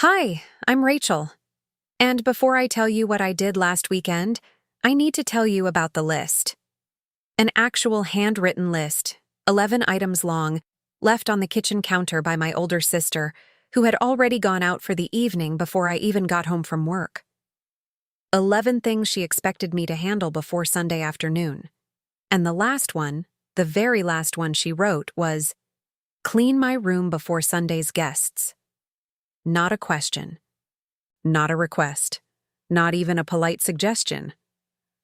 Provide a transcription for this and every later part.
Hi, I'm Rachel. And before I tell you what I did last weekend, I need to tell you about the list. An actual handwritten list, 11 items long, left on the kitchen counter by my older sister, who had already gone out for the evening before I even got home from work. 11 things she expected me to handle before Sunday afternoon. And the last one, the very last one she wrote was, "Clean my room before Sunday's guests." Not a question. Not a request. Not even a polite suggestion.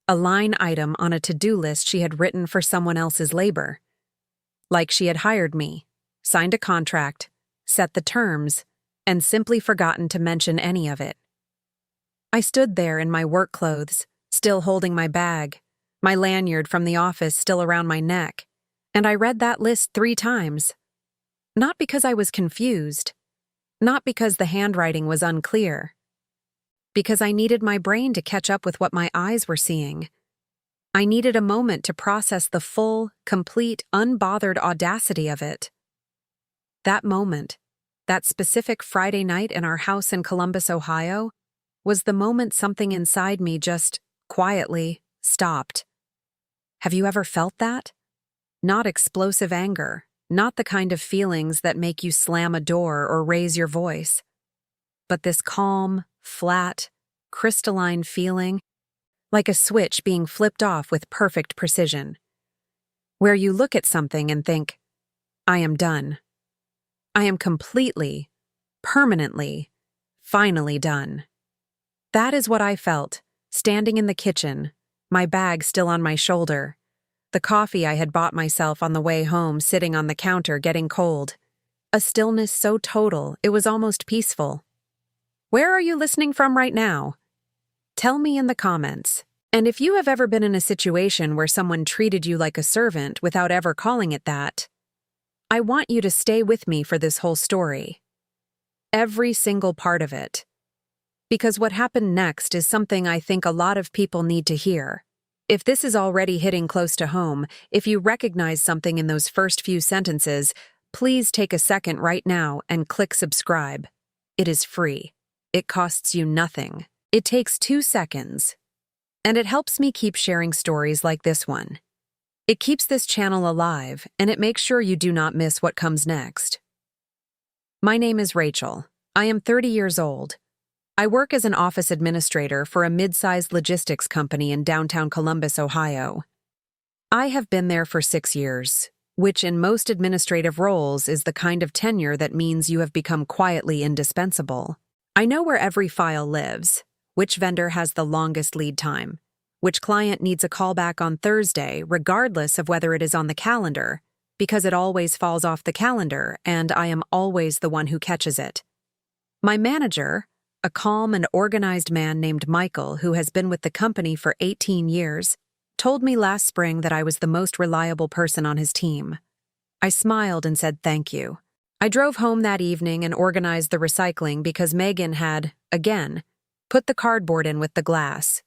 A line item on a to-do list she had written for someone else's labor. Like she had hired me, signed a contract, set the terms, and simply forgotten to mention any of it. I stood there in my work clothes, still holding my bag, my lanyard from the office still around my neck, and I read that list 3 times. Not because I was confused, not because the handwriting was unclear, because I needed my brain to catch up with what my eyes were seeing. I needed a moment to process the full, complete, unbothered audacity of it. That moment, that specific Friday night in our house in Columbus, Ohio, was the moment something inside me just, quietly, stopped. Have you ever felt that? Not explosive anger, not the kind of feelings that make you slam a door or raise your voice, but this calm, flat, crystalline feeling, like a switch being flipped off with perfect precision, where you look at something and think, I am done. I am completely, permanently, finally done. That is what I felt, standing in the kitchen, my bag still on my shoulder, the coffee I had bought myself on the way home sitting on the counter getting cold. A stillness so total it was almost peaceful. Where are you listening from right now? Tell me in the comments. And if you have ever been in a situation where someone treated you like a servant without ever calling it that, I want you to stay with me for this whole story. Every single part of it. Because what happened next is something I think a lot of people need to hear. If this is already hitting close to home, if you recognize something in those first few sentences, please take a second right now and click subscribe. It is free. It costs you nothing. It takes 2 seconds. And it helps me keep sharing stories like this one. It keeps this channel alive, and it makes sure you do not miss what comes next. My name is Rachel. I am 30 years old. I work as an office administrator for a mid-sized logistics company in downtown Columbus, Ohio. I have been there for 6 years, which in most administrative roles is the kind of tenure that means you have become quietly indispensable. I know where every file lives, which vendor has the longest lead time, which client needs a callback on Thursday regardless of whether it is on the calendar, because it always falls off the calendar and I am always the one who catches it. My manager, a calm and organized man named Michael who has been with the company for 18 years, told me last spring that I was the most reliable person on his team. I smiled and said thank you. I drove home that evening and organized the recycling because Megan had, again, put the cardboard in with the glass.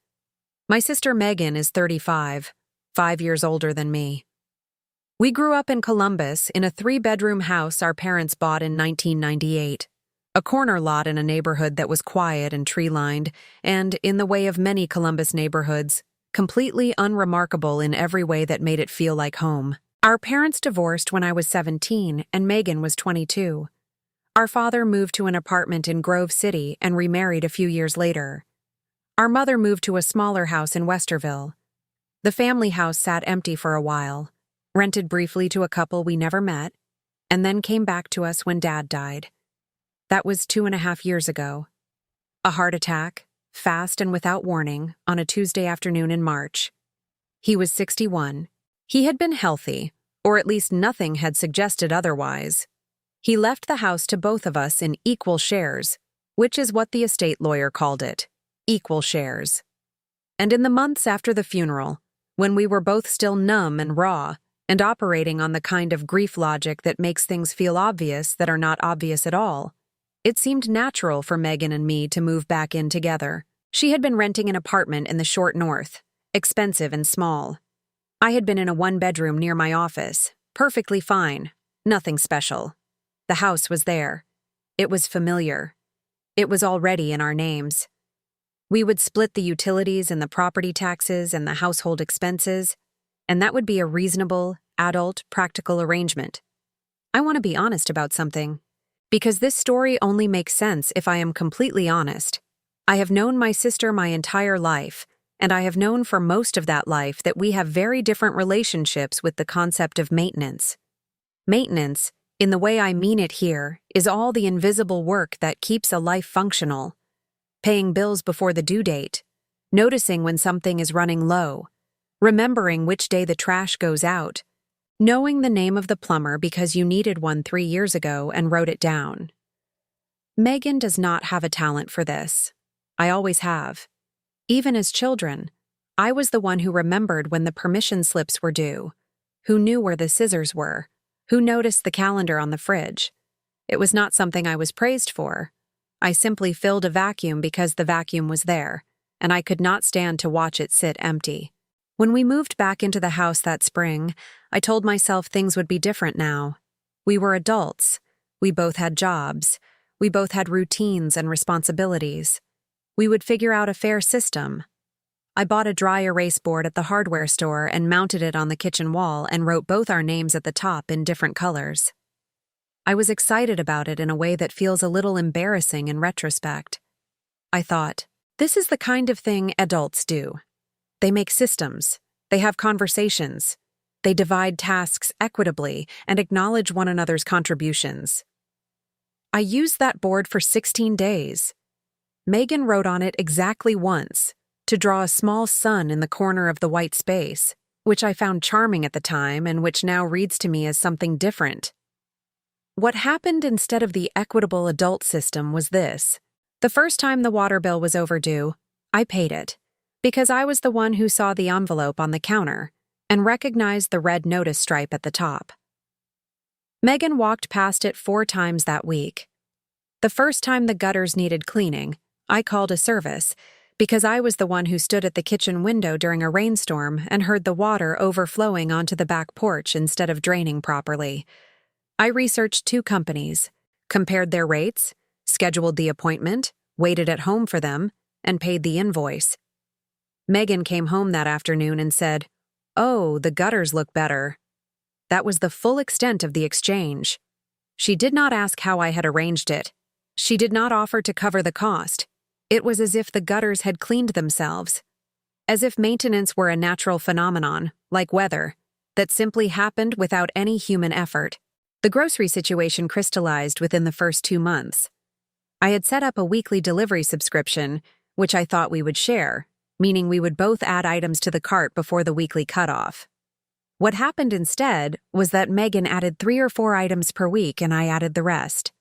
My sister Megan is 35, 5 years older than me. We grew up in Columbus in a 3-bedroom house our parents bought in 1998. A corner lot in a neighborhood that was quiet and tree-lined, and, in the way of many Columbus neighborhoods, completely unremarkable in every way that made it feel like home. Our parents divorced when I was 17 and Megan was 22. Our father moved to an apartment in Grove City and remarried a few years later. Our mother moved to a smaller house in Westerville. The family house sat empty for a while, rented briefly to a couple we never met, and then came back to us when Dad died. That was 2.5 years ago. A heart attack, fast and without warning, on a Tuesday afternoon in March. He was 61. He had been healthy, or at least nothing had suggested otherwise. He left the house to both of us in equal shares, which is what the estate lawyer called it, equal shares. And in the months after the funeral, when we were both still numb and raw, and operating on the kind of grief logic that makes things feel obvious that are not obvious at all, it seemed natural for Megan and me to move back in together. She had been renting an apartment in the short north, expensive and small. I had been in a 1-bedroom near my office, perfectly fine, nothing special. The house was there. It was familiar. It was already in our names. We would split the utilities and the property taxes and the household expenses, and that would be a reasonable, adult, practical arrangement. I want to be honest about something, because this story only makes sense if I am completely honest. I have known my sister my entire life, and I have known for most of that life that we have very different relationships with the concept of maintenance. Maintenance, in the way I mean it here, is all the invisible work that keeps a life functional. Paying bills before the due date, noticing when something is running low, remembering which day the trash goes out, knowing the name of the plumber because you needed one 3 years ago and wrote it down. Megan does not have a talent for this. I always have. Even as children, I was the one who remembered when the permission slips were due, who knew where the scissors were, who noticed the calendar on the fridge. It was not something I was praised for. I simply filled a vacuum because the vacuum was there, and I could not stand to watch it sit empty. When we moved back into the house that spring, I told myself things would be different now. We were adults. We both had jobs. We both had routines and responsibilities. We would figure out a fair system. I bought a dry erase board at the hardware store and mounted it on the kitchen wall and wrote both our names at the top in different colors. I was excited about it in a way that feels a little embarrassing in retrospect. I thought, this is the kind of thing adults do. They make systems. They have conversations. They divide tasks equitably and acknowledge one another's contributions. I used that board for 16 days. Megan wrote on it exactly once, to draw a small sun in the corner of the white space, which I found charming at the time and which now reads to me as something different. What happened instead of the equitable adult system was this. The first time the water bill was overdue, I paid it, because I was the one who saw the envelope on the counter and recognized the red notice stripe at the top. Megan walked past it 4 times that week. The first time the gutters needed cleaning, I called a service, because I was the one who stood at the kitchen window during a rainstorm and heard the water overflowing onto the back porch instead of draining properly. I researched 2 companies, compared their rates, scheduled the appointment, waited at home for them, and paid the invoice. Megan came home that afternoon and said, "Oh, the gutters look better." That was the full extent of the exchange. She did not ask how I had arranged it. She did not offer to cover the cost. It was as if the gutters had cleaned themselves. As if maintenance were a natural phenomenon, like weather, that simply happened without any human effort. The grocery situation crystallized within the first 2 months. I had set up a weekly delivery subscription, which I thought we would share, meaning we would both add items to the cart before the weekly cutoff. What happened instead was that Megan added 3 or 4 items per week and I added the rest.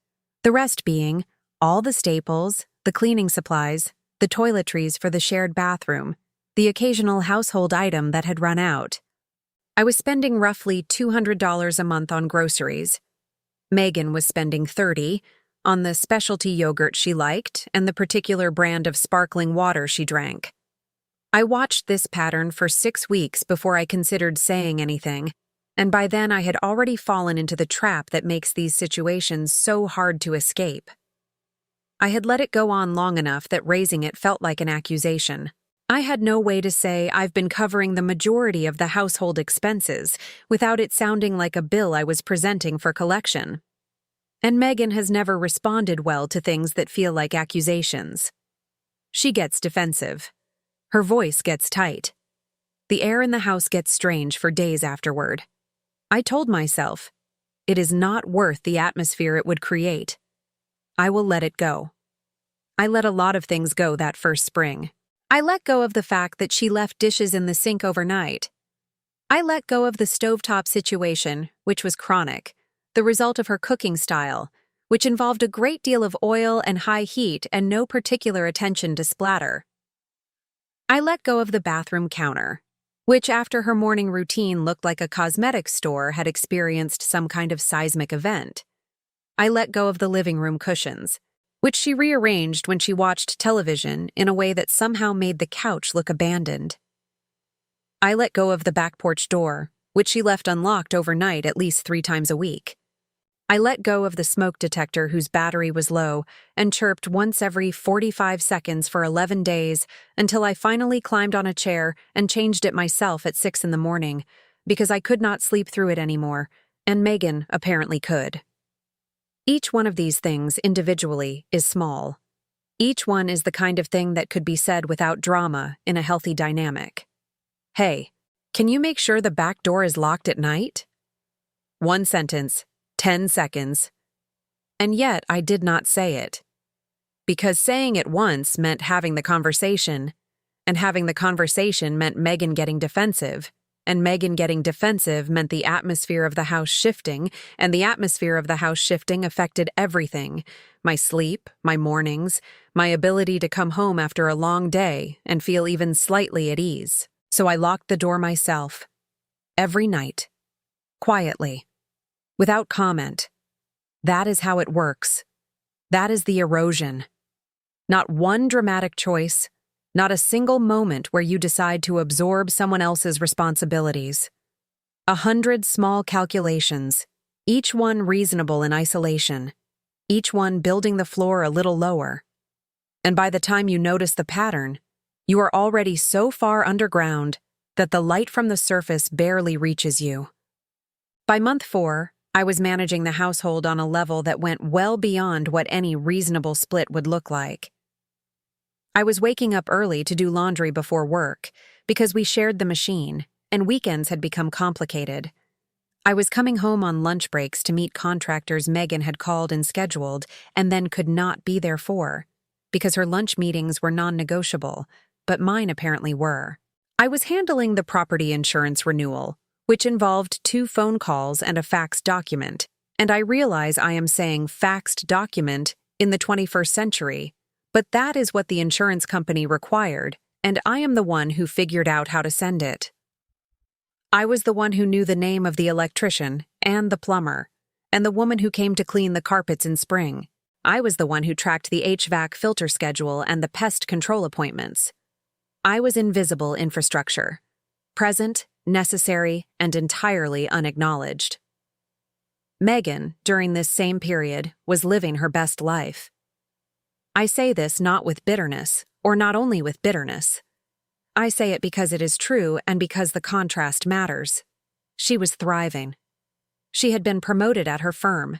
The rest being all the staples, the cleaning supplies, the toiletries for the shared bathroom, the occasional household item that had run out. I was spending roughly $200 a month on groceries. Megan was spending $30 on the specialty yogurt she liked and the particular brand of sparkling water she drank. I watched this pattern for 6 weeks before I considered saying anything, and by then I had already fallen into the trap that makes these situations so hard to escape. I had let it go on long enough that raising it felt like an accusation. I had no way to say I've been covering the majority of the household expenses without it sounding like a bill I was presenting for collection. And Megan has never responded well to things that feel like accusations. She gets defensive. Her voice gets tight. The air in the house gets strange for days afterward. I told myself, it is not worth the atmosphere it would create. I will let it go. I let a lot of things go that first spring. I let go of the fact that she left dishes in the sink overnight. I let go of the stovetop situation, which was chronic, the result of her cooking style, which involved a great deal of oil and high heat and no particular attention to splatter. I let go of the bathroom counter, which after her morning routine looked like a cosmetics store had experienced some kind of seismic event. I let go of the living room cushions, which she rearranged when she watched television in a way that somehow made the couch look abandoned. I let go of the back porch door, which she left unlocked overnight at least 3 times a week. I let go of the smoke detector whose battery was low and chirped once every 45 seconds for 11 days until I finally climbed on a chair and changed it myself at 6 in the morning because I could not sleep through it anymore, and Megan apparently could. Each one of these things individually is small. Each one is the kind of thing that could be said without drama in a healthy dynamic. Hey, can you make sure the back door is locked at night? One sentence, 10 seconds. And yet I did not say it. Because saying it once meant having the conversation, and having the conversation meant Megan getting defensive, and Megan getting defensive meant the atmosphere of the house shifting, and the atmosphere of the house shifting affected everything: my sleep, my mornings, my ability to come home after a long day and feel even slightly at ease. So I locked the door myself. Every night. Quietly. Without comment. That is how it works. That is the erosion. Not one dramatic choice, not a single moment where you decide to absorb someone else's responsibilities. 100 small calculations, each one reasonable in isolation, each one building the floor a little lower. And by the time you notice the pattern, you are already so far underground that the light from the surface barely reaches you. By month 4, I was managing the household on a level that went well beyond what any reasonable split would look like. I was waking up early to do laundry before work because we shared the machine, and weekends had become complicated. I was coming home on lunch breaks to meet contractors Megan had called and scheduled and then could not be there for, because her lunch meetings were non-negotiable, but mine apparently were. I was handling the property insurance renewal, which involved 2 phone calls and a faxed document, and I realize I am saying faxed document in the 21st century, but that is what the insurance company required, and I am the one who figured out how to send it. I was the one who knew the name of the electrician and the plumber, and the woman who came to clean the carpets in spring. I was the one who tracked the HVAC filter schedule and the pest control appointments. I was invisible infrastructure, present, necessary, and entirely unacknowledged. Megan, during this same period, was living her best life. I say this not with bitterness, or not only with bitterness. I say it because it is true and because the contrast matters. She was thriving. She had been promoted at her firm,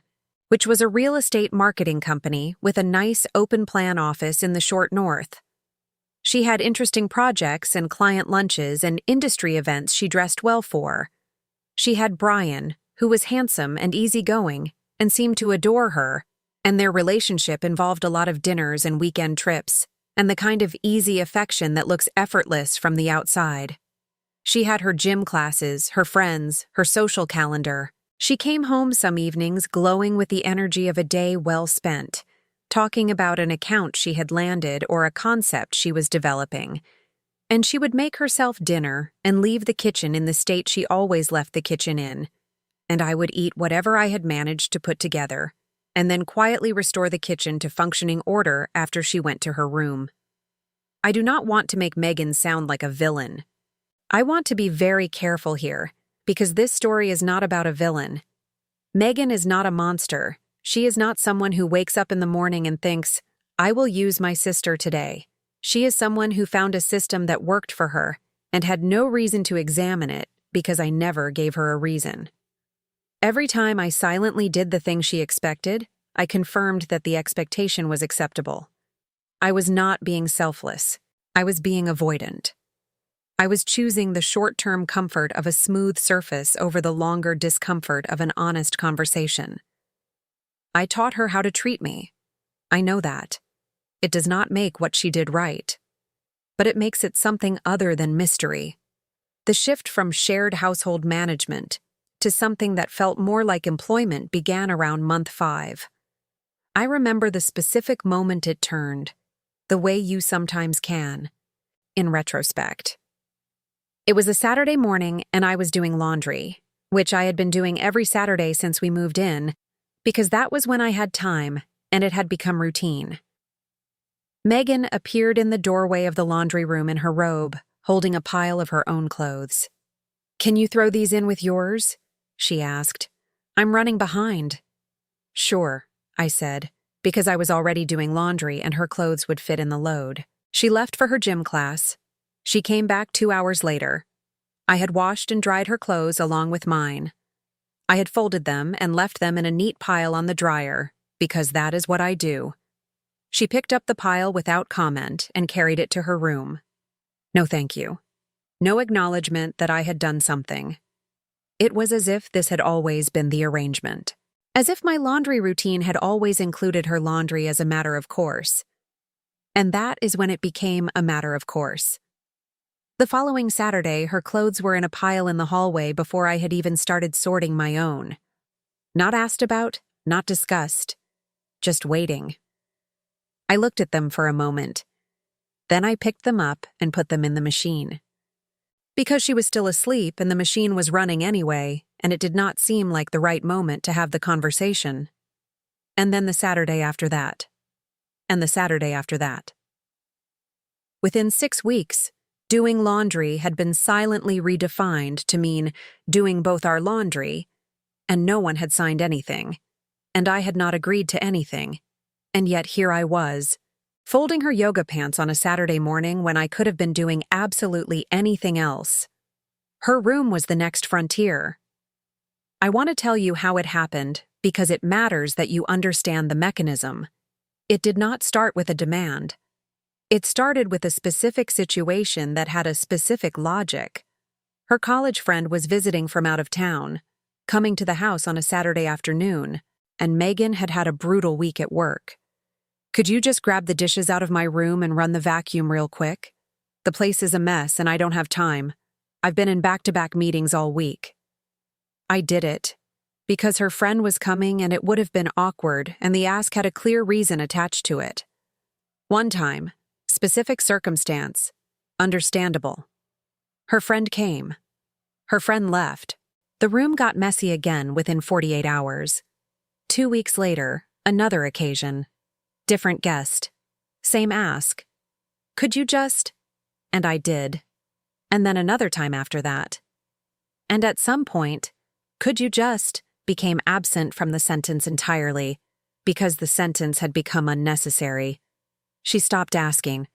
which was a real estate marketing company with a nice open-plan office in the short north. She had interesting projects and client lunches and industry events she dressed well for. She had Brian, who was handsome and easygoing and seemed to adore her, and their relationship involved a lot of dinners and weekend trips, and the kind of easy affection that looks effortless from the outside. She had her gym classes, her friends, her social calendar. She came home some evenings glowing with the energy of a day well spent, talking about an account she had landed or a concept she was developing. And she would make herself dinner and leave the kitchen in the state she always left the kitchen in. And I would eat whatever I had managed to put together, and then quietly restore the kitchen to functioning order after she went to her room. I do not want to make Megan sound like a villain. I want to be very careful here, because this story is not about a villain. Megan is not a monster. She is not someone who wakes up in the morning and thinks, I will use my sister today. She is someone who found a system that worked for her and had no reason to examine it because I never gave her a reason. Every time I silently did the thing she expected, I confirmed that the expectation was acceptable. I was not being selfless. I was being avoidant. I was choosing the short-term comfort of a smooth surface over the longer discomfort of an honest conversation. I taught her how to treat me. I know that. It does not make what she did right. But it makes it something other than mystery. The shift from shared household management to something that felt more like employment began around month 5. I remember the specific moment it turned, the way you sometimes can, in retrospect. It was a Saturday morning and I was doing laundry, which I had been doing every Saturday since we moved in, because that was when I had time and it had become routine. Megan appeared in the doorway of the laundry room in her robe, holding a pile of her own clothes. "Can you throw these in with yours?" she asked. "I'm running behind." Sure, I said, because I was already doing laundry and her clothes would fit in the load. She left for her gym class. She came back 2 hours later. I had washed and dried her clothes along with mine. I had folded them and left them in a neat pile on the dryer, because that is what I do. She picked up the pile without comment and carried it to her room. No thank you. No acknowledgement that I had done something. It was as if this had always been the arrangement. As if my laundry routine had always included her laundry as a matter of course. And that is when it became a matter of course. The following Saturday, her clothes were in a pile in the hallway before I had even started sorting my own. Not asked about, not discussed, just waiting. I looked at them for a moment. Then I picked them up and put them in the machine. Because she was still asleep and the machine was running anyway, and it did not seem like the right moment to have the conversation. And then the Saturday after that. And the Saturday after that. Within 6 weeks, doing laundry had been silently redefined to mean doing both our laundry, and no one had signed anything, and I had not agreed to anything, and yet here I was, folding her yoga pants on a Saturday morning when I could have been doing absolutely anything else. Her room was the next frontier. I want to tell you how it happened because it matters that you understand the mechanism. It did not start with a demand. It started with a specific situation that had a specific logic. Her college friend was visiting from out of town, coming to the house on a Saturday afternoon, and Megan had had a brutal week at work. Could you just grab the dishes out of my room and run the vacuum real quick? The place is a mess and I don't have time. I've been in back-to-back meetings all week. I did it, because her friend was coming and it would have been awkward and the ask had a clear reason attached to it. One time, specific circumstance, understandable. Her friend came. Her friend left. The room got messy again within 48 hours. 2 weeks later, another occasion. Different guest. Same ask. Could you just? And I did. And then another time after that. And at some point, could you just became absent from the sentence entirely, because the sentence had become unnecessary. She stopped asking.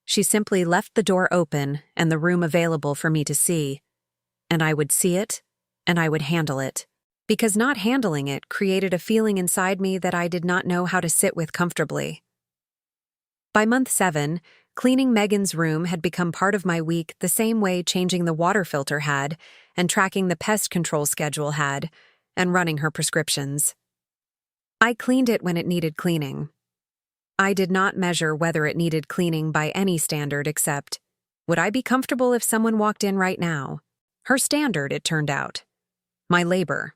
She simply left the door open and the room available for me to see. And I would see it, and I would handle it. Because not handling it created a feeling inside me that I did not know how to sit with comfortably. By month 7, cleaning Megan's room had become part of my week the same way changing the water filter had, and tracking the pest control schedule had, and running her prescriptions. I cleaned it when it needed cleaning. I did not measure whether it needed cleaning by any standard except, would I be comfortable if someone walked in right now? Her standard, it turned out. My labor.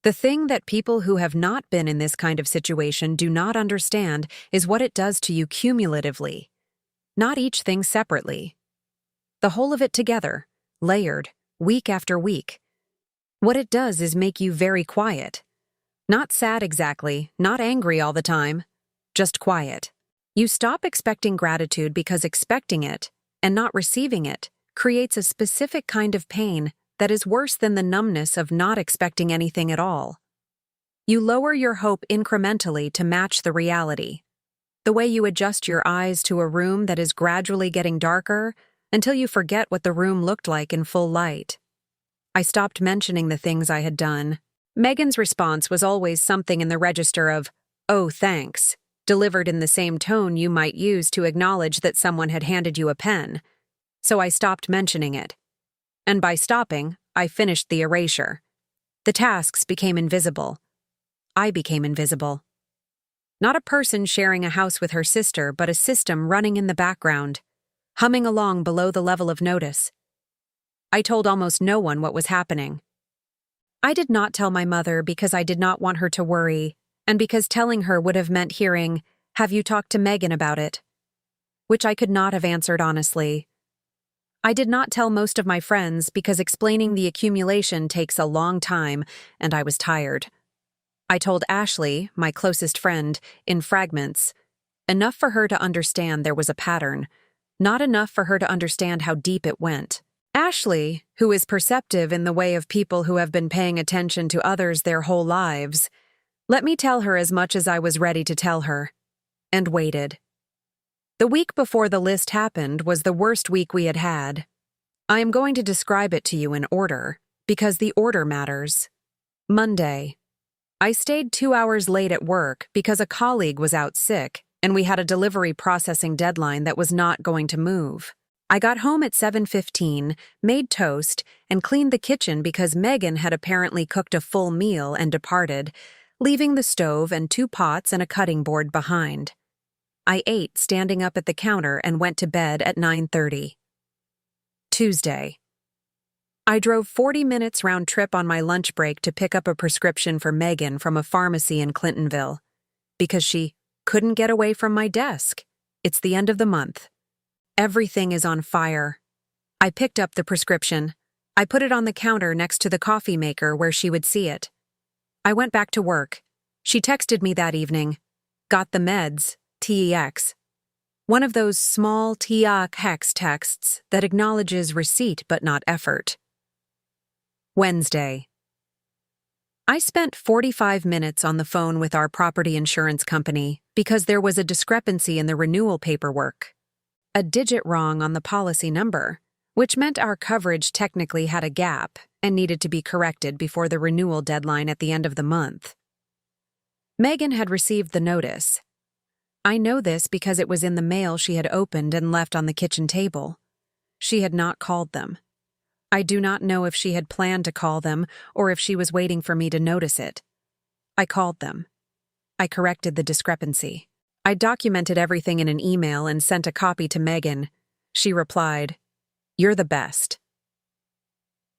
The thing that people who have not been in this kind of situation do not understand is what it does to you cumulatively. Not each thing separately. The whole of it together, layered, week after week. What it does is make you very quiet. Not sad exactly, not angry all the time, just quiet. You stop expecting gratitude because expecting it, and not receiving it, creates a specific kind of pain that is worse than the numbness of not expecting anything at all. You lower your hope incrementally to match the reality. The way you adjust your eyes to a room that is gradually getting darker until you forget what the room looked like in full light. I stopped mentioning the things I had done. Megan's response was always something in the register of, "Oh, thanks," delivered in the same tone you might use to acknowledge that someone had handed you a pen. So I stopped mentioning it. And by stopping, I finished the erasure. The tasks became invisible. I became invisible. Not a person sharing a house with her sister, but a system running in the background, humming along below the level of notice. I told almost no one what was happening. I did not tell my mother because I did not want her to worry, and because telling her would have meant hearing, "Have you talked to Megan about it?" Which I could not have answered honestly. I did not tell most of my friends because explaining the accumulation takes a long time, and I was tired. I told Ashley, my closest friend, in fragments, enough for her to understand there was a pattern, not enough for her to understand how deep it went. Ashley, who is perceptive in the way of people who have been paying attention to others their whole lives, Let me tell her as much as I was ready to tell her, and waited. The week before the list happened was the worst week we had had. I am going to describe it to you in order, because the order matters. Monday. I stayed 2 hours late at work because a colleague was out sick, and we had a delivery processing deadline that was not going to move. I got home at 7:15, made toast, and cleaned the kitchen because Megan had apparently cooked a full meal and departed, leaving the stove and 2 pots and a cutting board behind. I ate standing up at the counter and went to bed at 9:30. Tuesday. I drove 40 minutes round trip on my lunch break to pick up a prescription for Megan from a pharmacy in Clintonville, because she couldn't get away from my desk. It's the end of the month. Everything is on fire. I picked up the prescription. I put it on the counter next to the coffee maker where she would see it. I went back to work. She texted me that evening. Got the meds, TEX. One of those small TEX texts that acknowledges receipt but not effort. Wednesday. I spent 45 minutes on the phone with our property insurance company because there was a discrepancy in the renewal paperwork. A digit wrong on the policy number, which meant our coverage technically had a gap and needed to be corrected before the renewal deadline at the end of the month. Megan had received the notice. I know this because it was in the mail she had opened and left on the kitchen table. She had not called them. I do not know if she had planned to call them or if she was waiting for me to notice it. I called them. I corrected the discrepancy. I documented everything in an email and sent a copy to Megan. She replied, "You're the best."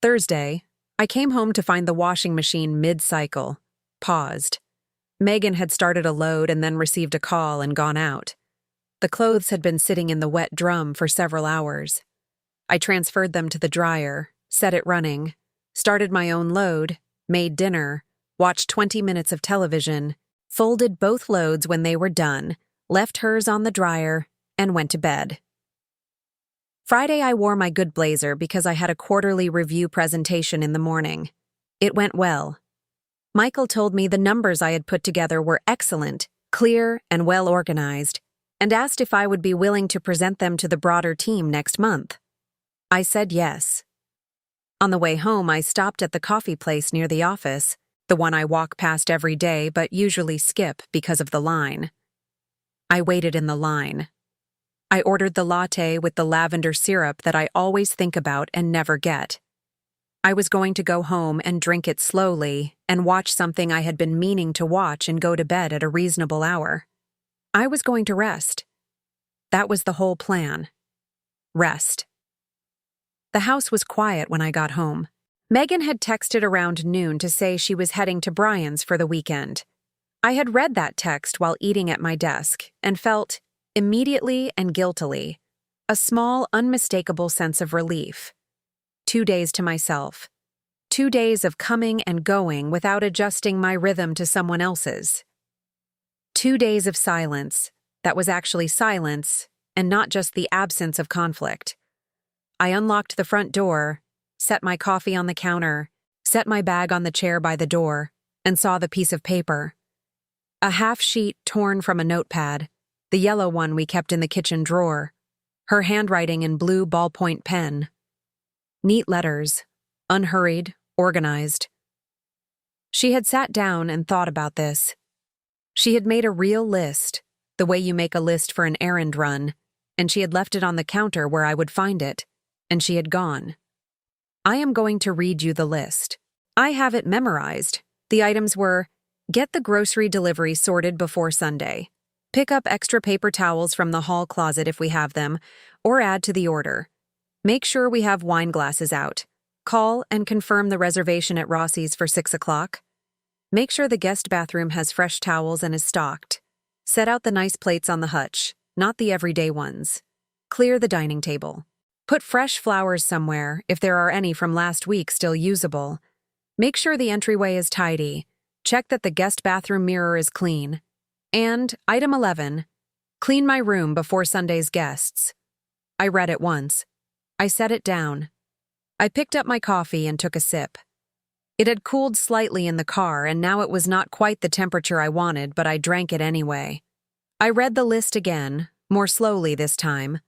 Thursday, I came home to find the washing machine mid-cycle, paused. Megan had started a load and then received a call and gone out. The clothes had been sitting in the wet drum for several hours. I transferred them to the dryer, set it running, started my own load, made dinner, watched 20 minutes of television, folded both loads when they were done, left hers on the dryer, and went to bed. Friday, I wore my good blazer because I had a quarterly review presentation in the morning. It went well. Michael told me the numbers I had put together were excellent, clear, and well organized, and asked if I would be willing to present them to the broader team next month. I said yes. On the way home, I stopped at the coffee place near the office, the one I walk past every day but usually skip because of the line. I waited in the line. I ordered the latte with the lavender syrup that I always think about and never get. I was going to go home and drink it slowly and watch something I had been meaning to watch and go to bed at a reasonable hour. I was going to rest. That was the whole plan. Rest. The house was quiet when I got home. Megan had texted around noon to say she was heading to Brian's for the weekend. I had read that text while eating at my desk and felt, immediately and guiltily, a small, unmistakable sense of relief. 2 days to myself. 2 days of coming and going without adjusting my rhythm to someone else's. 2 days of silence that was actually silence and not just the absence of conflict. I unlocked the front door, set my coffee on the counter, set my bag on the chair by the door, and saw the piece of paper. A half sheet torn from a notepad, the yellow one we kept in the kitchen drawer, her handwriting in blue ballpoint pen. Neat letters, unhurried, organized. She had sat down and thought about this. She had made a real list, the way you make a list for an errand run, and she had left it on the counter where I would find it, and she had gone. I am going to read you the list. I have it memorized. The items were: get the grocery delivery sorted before Sunday, pick up extra paper towels from the hall closet if we have them, or add to the order. Make sure we have wine glasses out. Call and confirm the reservation at Rossi's for 6 o'clock. Make sure the guest bathroom has fresh towels and is stocked. Set out the nice plates on the hutch, not the everyday ones. Clear the dining table. Put fresh flowers somewhere, if there are any from last week still usable. Make sure the entryway is tidy. Check that the guest bathroom mirror is clean. And, item 11, clean my room before Sunday's guests. I read it once. I set it down. I picked up my coffee and took a sip. It had cooled slightly in the car, and now it was not quite the temperature I wanted, but I drank it anyway. I read the list again, more slowly this time,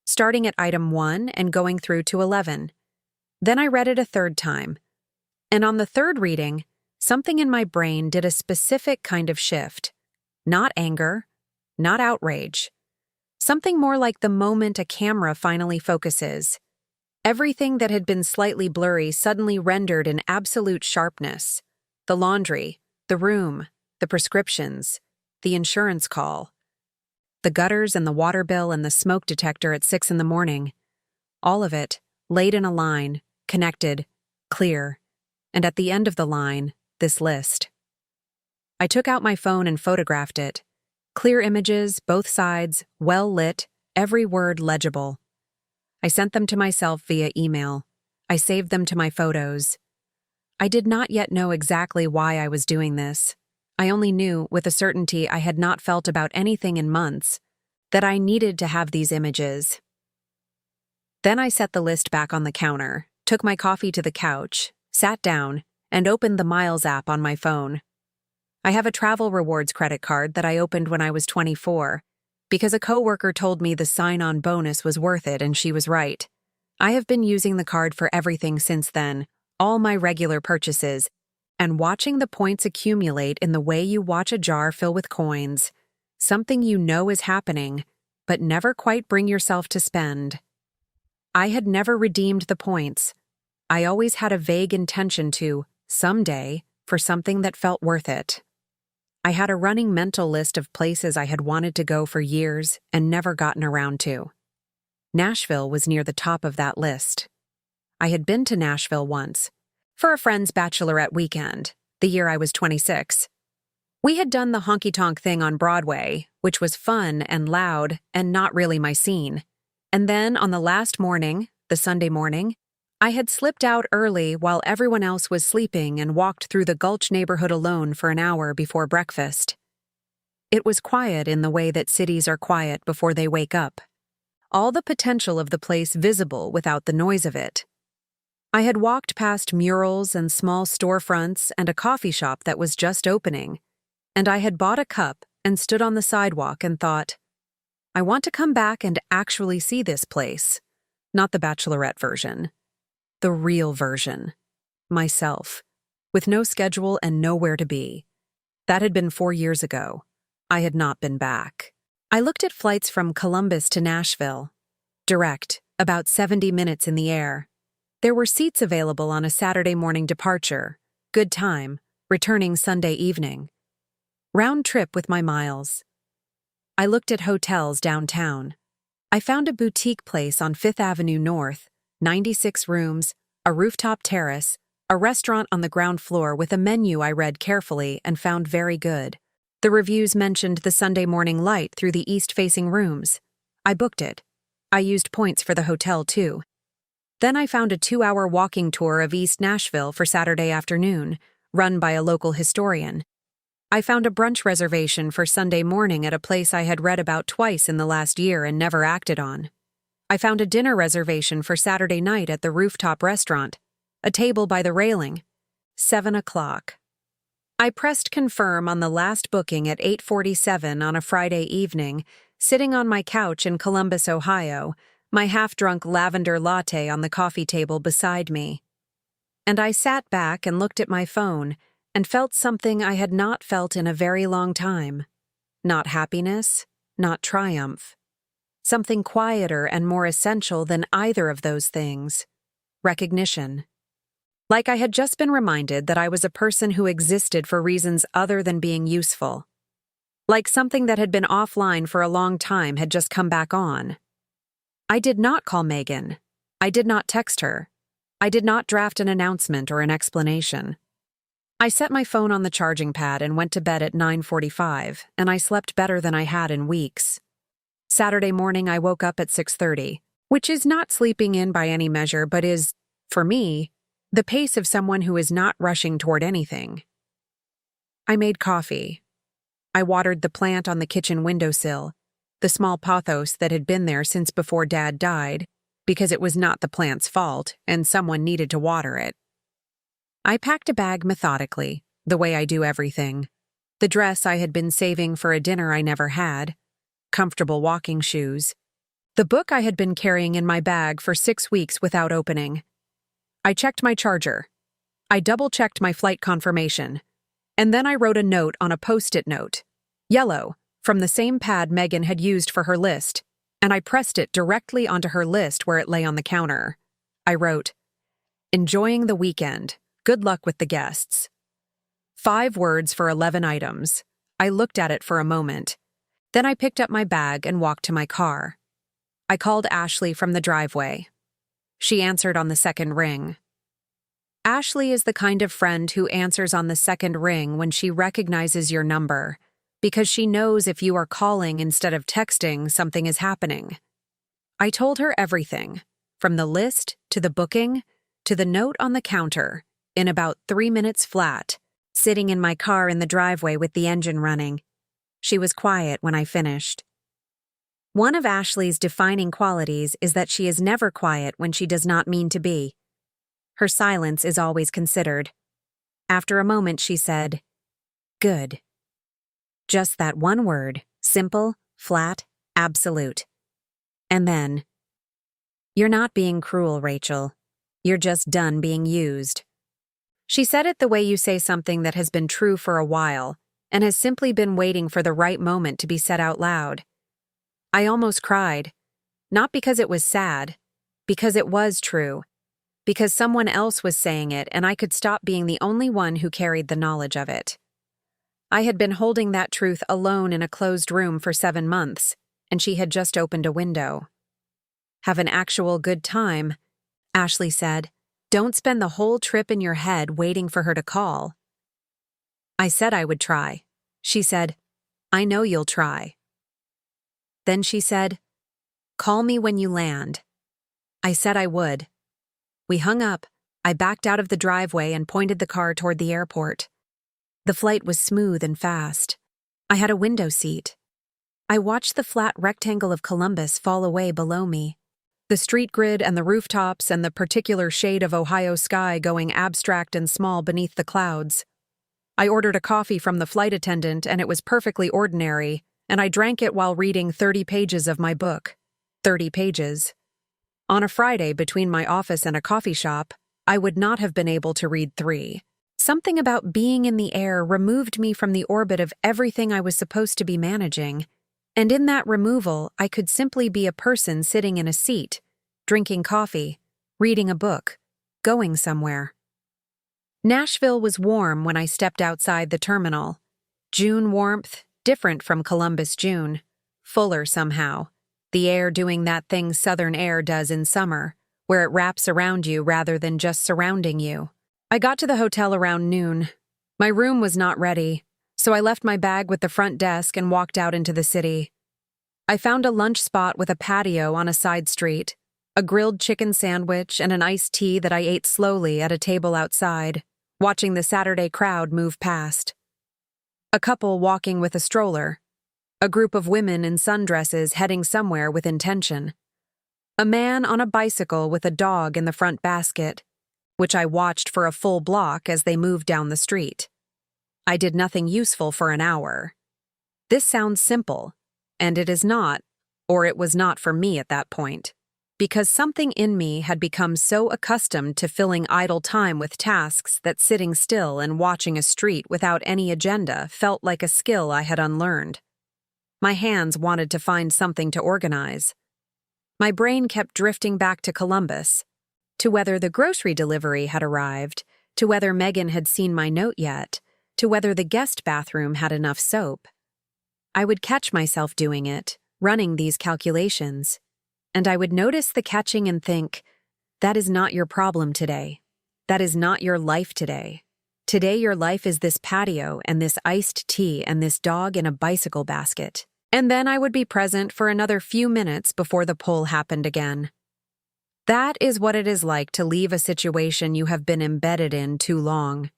starting at item 1 and going through to 11. Then I read it a third time. And on the third reading, something in my brain did a specific kind of shift. Not anger, not outrage. Something more like the moment a camera finally focuses. Everything that had been slightly blurry suddenly rendered in absolute sharpness. The laundry, the room, the prescriptions, the insurance call, the gutters and the water bill and the smoke detector at 6 in the morning. All of it, laid in a line, connected, clear, and at the end of the line, this list. I took out my phone and photographed it. Clear images, both sides, well lit, every word legible. I sent them to myself via email. I saved them to my photos. I did not yet know exactly why I was doing this. I only knew, with a certainty I had not felt about anything in months, that I needed to have these images. Then I set the list back on the counter, took my coffee to the couch, sat down, and opened the Miles app on my phone. I have a travel rewards credit card that I opened when I was 24, because a coworker told me the sign-on bonus was worth it, and she was right. I have been using the card for everything since then, all my regular purchases, and watching the points accumulate in the way you watch a jar fill with coins, something you know is happening, but never quite bring yourself to spend. I had never redeemed the points. I always had a vague intention to, someday, for something that felt worth it. I had a running mental list of places I had wanted to go for years and never gotten around to. Nashville was near the top of that list. I had been to Nashville once, for a friend's bachelorette weekend, the year I was 26. We had done the honky-tonk thing on Broadway, which was fun and loud and not really my scene. And then on the last morning, the Sunday morning, I had slipped out early while everyone else was sleeping and walked through the Gulch neighborhood alone for an hour before breakfast. It was quiet in the way that cities are quiet before they wake up. All the potential of the place visible without the noise of it. I had walked past murals and small storefronts and a coffee shop that was just opening, and I had bought a cup and stood on the sidewalk and thought, I want to come back and actually see this place, not the bachelorette version. The real version. Myself. With no schedule and nowhere to be. That had been 4 years ago. I had not been back. I looked at flights from Columbus to Nashville. Direct, about 70 minutes in the air. There were seats available on a Saturday morning departure. Good time. Returning Sunday evening. Round trip with my miles. I looked at hotels downtown. I found a boutique place on 5th Avenue North, 96 rooms, a rooftop terrace, a restaurant on the ground floor with a menu I read carefully and found very good. The reviews mentioned the Sunday morning light through the east-facing rooms. I booked it. I used points for the hotel, too. Then I found a 2-hour walking tour of East Nashville for Saturday afternoon, run by a local historian. I found a brunch reservation for Sunday morning at a place I had read about twice in the last year and never acted on. I found a dinner reservation for Saturday night at the rooftop restaurant, a table by the railing. 7 o'clock. I pressed confirm on the last booking at 8:47 on a Friday evening, sitting on my couch in Columbus, Ohio, my half-drunk lavender latte on the coffee table beside me. And I sat back and looked at my phone and felt something I had not felt in a very long time. Not happiness, not triumph. Something quieter and more essential than either of those things. Recognition. Like I had just been reminded that I was a person who existed for reasons other than being useful. Like something that had been offline for a long time had just come back on. I did not call Megan. I did not text her. I did not draft an announcement or an explanation. I set my phone on the charging pad and went to bed at 9:45, and I slept better than I had in weeks. Saturday morning I woke up at 6:30, which is not sleeping in by any measure but is, for me, the pace of someone who is not rushing toward anything. I made coffee. I watered the plant on the kitchen windowsill, the small pothos that had been there since before Dad died, because it was not the plant's fault and someone needed to water it. I packed a bag methodically, the way I do everything. The dress I had been saving for a dinner I never had, comfortable walking shoes, the book I had been carrying in my bag for 6 weeks without opening. I checked my charger. I double-checked my flight confirmation. And then I wrote a note on a Post-it note, yellow, from the same pad Megan had used for her list, and I pressed it directly onto her list where it lay on the counter. I wrote, "Enjoying the weekend. Good luck with the guests." 5 words for 11 items. I looked at it for a moment. Then I picked up my bag and walked to my car. I called Ashley from the driveway. She answered on the second ring. Ashley is the kind of friend who answers on the second ring when she recognizes your number, because she knows if you are calling instead of texting, something is happening. I told her everything, from the list to the booking to the note on the counter, in about 3 minutes flat, sitting in my car in the driveway with the engine running. She was quiet when I finished. One of Ashley's defining qualities is that she is never quiet when she does not mean to be. Her silence is always considered. After a moment, she said, "Good." Just that one word, simple, flat, absolute. And then, "You're not being cruel, Rachel. You're just done being used." She said it the way you say something that has been true for a while and has simply been waiting for the right moment to be said out loud. I almost cried, not because it was sad, because it was true, because someone else was saying it and I could stop being the only one who carried the knowledge of it. I had been holding that truth alone in a closed room for 7 months, and she had just opened a window. "Have an actual good time," Ashley said. "Don't spend the whole trip in your head waiting for her to call." I said I would try. She said, "I know you'll try." Then she said, "Call me when you land." I said I would. We hung up. I backed out of the driveway and pointed the car toward the airport. The flight was smooth and fast. I had a window seat. I watched the flat rectangle of Columbus fall away below me, the street grid and the rooftops and the particular shade of Ohio sky going abstract and small beneath the clouds. I ordered a coffee from the flight attendant and it was perfectly ordinary, and I drank it while reading 30 pages of my book. 30 pages. On a Friday between my office and a coffee shop, I would not have been able to read 3. Something about being in the air removed me from the orbit of everything I was supposed to be managing, and in that removal, I could simply be a person sitting in a seat, drinking coffee, reading a book, going somewhere. Nashville was warm when I stepped outside the terminal. June warmth, different from Columbus June, fuller somehow, the air doing that thing southern air does in summer, where it wraps around you rather than just surrounding you. I got to the hotel around noon. My room was not ready, so I left my bag with the front desk and walked out into the city. I found a lunch spot with a patio on a side street, a grilled chicken sandwich and an iced tea that I ate slowly at a table outside, watching the Saturday crowd move past. A couple walking with a stroller, a group of women in sundresses heading somewhere with intention, a man on a bicycle with a dog in the front basket, which I watched for a full block as they moved down the street. I did nothing useful for an hour. This sounds simple, and it is not, or it was not for me at that point, because something in me had become so accustomed to filling idle time with tasks that sitting still and watching a street without any agenda felt like a skill I had unlearned. My hands wanted to find something to organize. My brain kept drifting back to Columbus, to whether the grocery delivery had arrived, to whether Megan had seen my note yet, to whether the guest bathroom had enough soap. I would catch myself doing it, running these calculations, and I would notice the catching and think, that is not your problem today. That is not your life today. Today your life is this patio and this iced tea and this dog in a bicycle basket. And then I would be present for another few minutes before the pull happened again. That is what it is like to leave a situation you have been embedded in too long.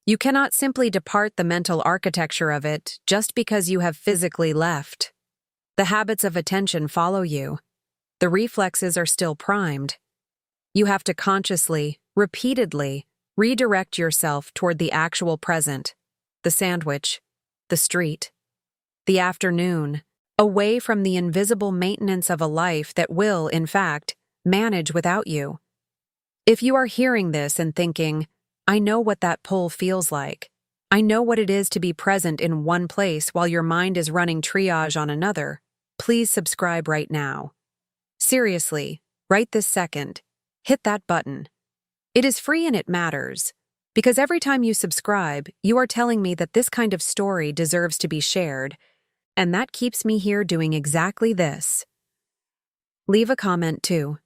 You cannot simply depart the mental architecture of it just because you have physically left. The habits of attention follow you. The reflexes are still primed. You have to consciously, repeatedly, Redirect yourself toward the actual present, the sandwich, the street, the afternoon, away from the invisible maintenance of a life that will, in fact, manage without you. If you are hearing this and thinking, I know what that pull feels like. I know what it is to be present in one place while your mind is running triage on another, please subscribe right now. Seriously, right this second, hit that button. It is free and it matters, because every time you subscribe, you are telling me that this kind of story deserves to be shared, and that keeps me here doing exactly this. Leave a comment too.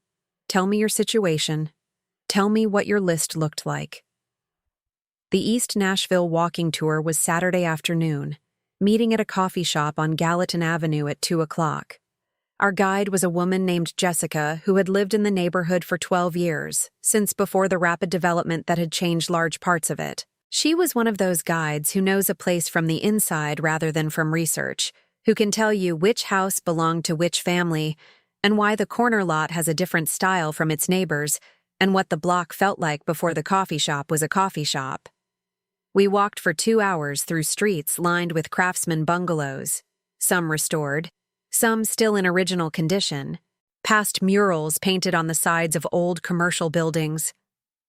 Tell me your situation. Tell me what your list looked like. The East Nashville walking tour was Saturday afternoon, meeting at a coffee shop on Gallatin Avenue at 2 o'clock. Our guide was a woman named Jessica who had lived in the neighborhood for 12 years, since before the rapid development that had changed large parts of it. She was one of those guides who knows a place from the inside rather than from research, who can tell you which house belonged to which family, and why the corner lot has a different style from its neighbors, and what the block felt like before the coffee shop was a coffee shop. We walked for 2 hours through streets lined with craftsman bungalows, some restored, some still in original condition, past murals painted on the sides of old commercial buildings,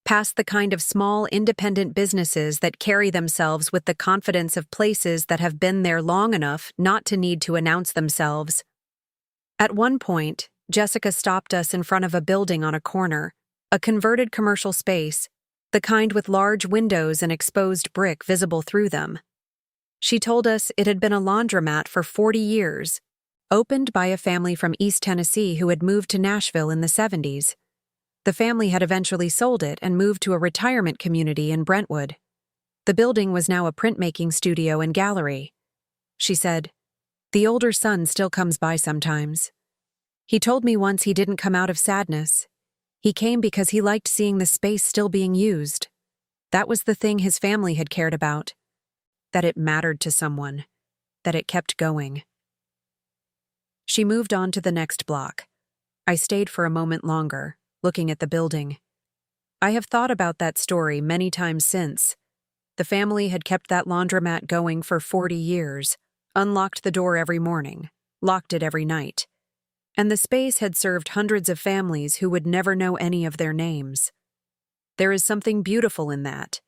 past the kind of small independent businesses that carry themselves with the confidence of places that have been there long enough not to need to announce themselves. At one point, Jessica stopped us in front of a building on a corner, a converted commercial space, the kind with large windows and exposed brick visible through them. She told us it had been a laundromat for 40 years, opened by a family from East Tennessee who had moved to Nashville in the 70s. The family had eventually sold it and moved to a retirement community in Brentwood. The building was now a printmaking studio and gallery. She said, "The older son still comes by sometimes. He told me once he didn't come out of sadness. He came because he liked seeing the space still being used. That was the thing his family had cared about. That it mattered to someone. That it kept going." She moved on to the next block. I stayed for a moment longer, looking at the building. I have thought about that story many times since. The family had kept that laundromat going for 40 years, unlocked the door every morning, locked it every night. And the space had served hundreds of families who would never know any of their names. There is something beautiful in that,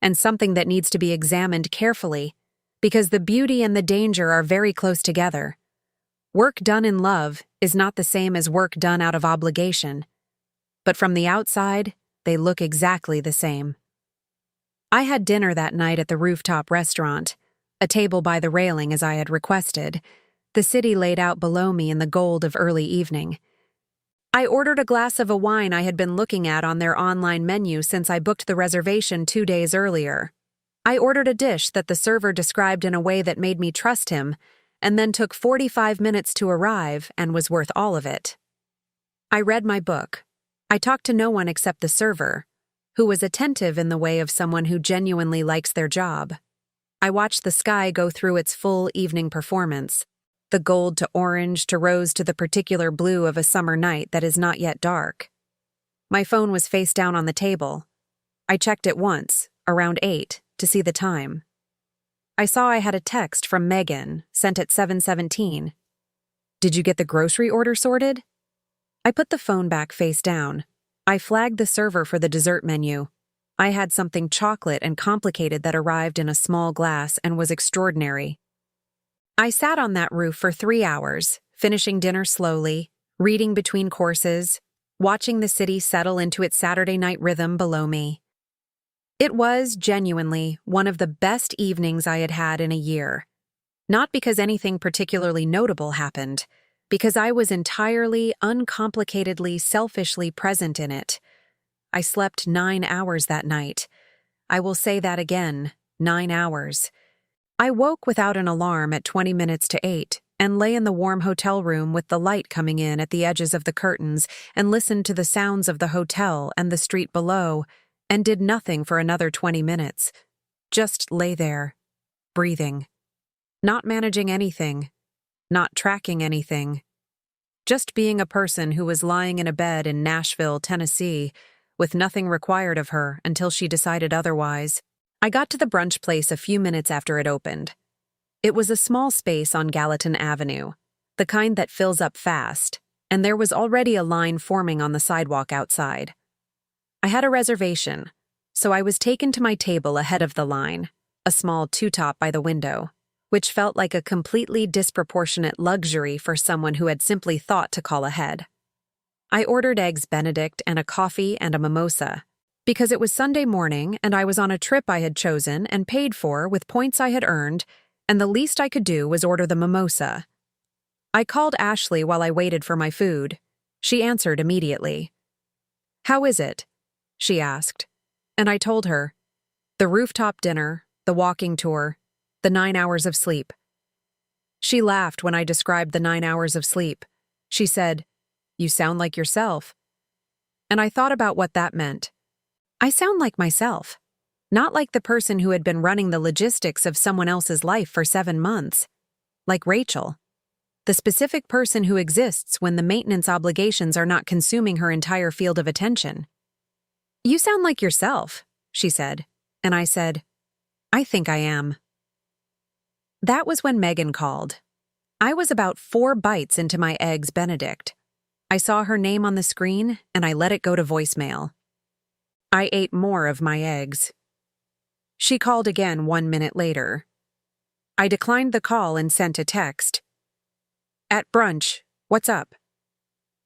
and something that needs to be examined carefully, because the beauty and the danger are very close together. Work done in love is not the same as work done out of obligation, but from the outside, they look exactly the same. I had dinner that night at the rooftop restaurant, a table by the railing as I had requested, the city laid out below me in the gold of early evening. I ordered a glass of a wine I had been looking at on their online menu since I booked the reservation 2 days earlier. I ordered a dish that the server described in a way that made me trust him, and then took 45 minutes to arrive and was worth all of it. I read my book. I talked to no one except the server, who was attentive in the way of someone who genuinely likes their job. I watched the sky go through its full evening performance, the gold to orange to rose to the particular blue of a summer night that is not yet dark. My phone was face down on the table. I checked it once, around 8, to see the time. I saw I had a text from Megan, sent at 7:17. "Did you get the grocery order sorted?" I put the phone back face down. I flagged the server for the dessert menu. I had something chocolate and complicated that arrived in a small glass and was extraordinary. I sat on that roof for 3 hours, finishing dinner slowly, reading between courses, watching the city settle into its Saturday night rhythm below me. It was, genuinely, one of the best evenings I had had in a year. Not because anything particularly notable happened, because I was entirely, uncomplicatedly, selfishly present in it. I slept 9 hours that night. I will say that again, 9 hours. I woke without an alarm at 20 minutes to 8 and lay in the warm hotel room with the light coming in at the edges of the curtains and listened to the sounds of the hotel and the street below and did nothing for another 20 minutes. Just lay there, breathing, not managing anything, not tracking anything. Just being a person who was lying in a bed in Nashville, Tennessee, with nothing required of her until she decided otherwise. I got to the brunch place a few minutes after it opened. It was a small space on Gallatin Avenue, the kind that fills up fast, and there was already a line forming on the sidewalk outside. I had a reservation, so I was taken to my table ahead of the line, a small two-top by the window, which felt like a completely disproportionate luxury for someone who had simply thought to call ahead. I ordered eggs Benedict and a coffee and a mimosa, because it was Sunday morning and I was on a trip I had chosen and paid for with points I had earned, and the least I could do was order the mimosa. I called Ashley while I waited for my food. She answered immediately. "How is it?" she asked, and I told her. The rooftop dinner, the walking tour, the 9 hours of sleep. She laughed when I described the 9 hours of sleep. She said, "You sound like yourself." And I thought about what that meant. I sound like myself, not like the person who had been running the logistics of someone else's life for 7 months. Like Rachel, the specific person who exists when the maintenance obligations are not consuming her entire field of attention. "You sound like yourself," she said, and I said, "I think I am." That was when Megan called. I was about 4 bites into my eggs Benedict. I saw her name on the screen, and I let it go to voicemail. I ate more of my eggs. She called again 1 minute later. I declined the call and sent a text. "At brunch, what's up?"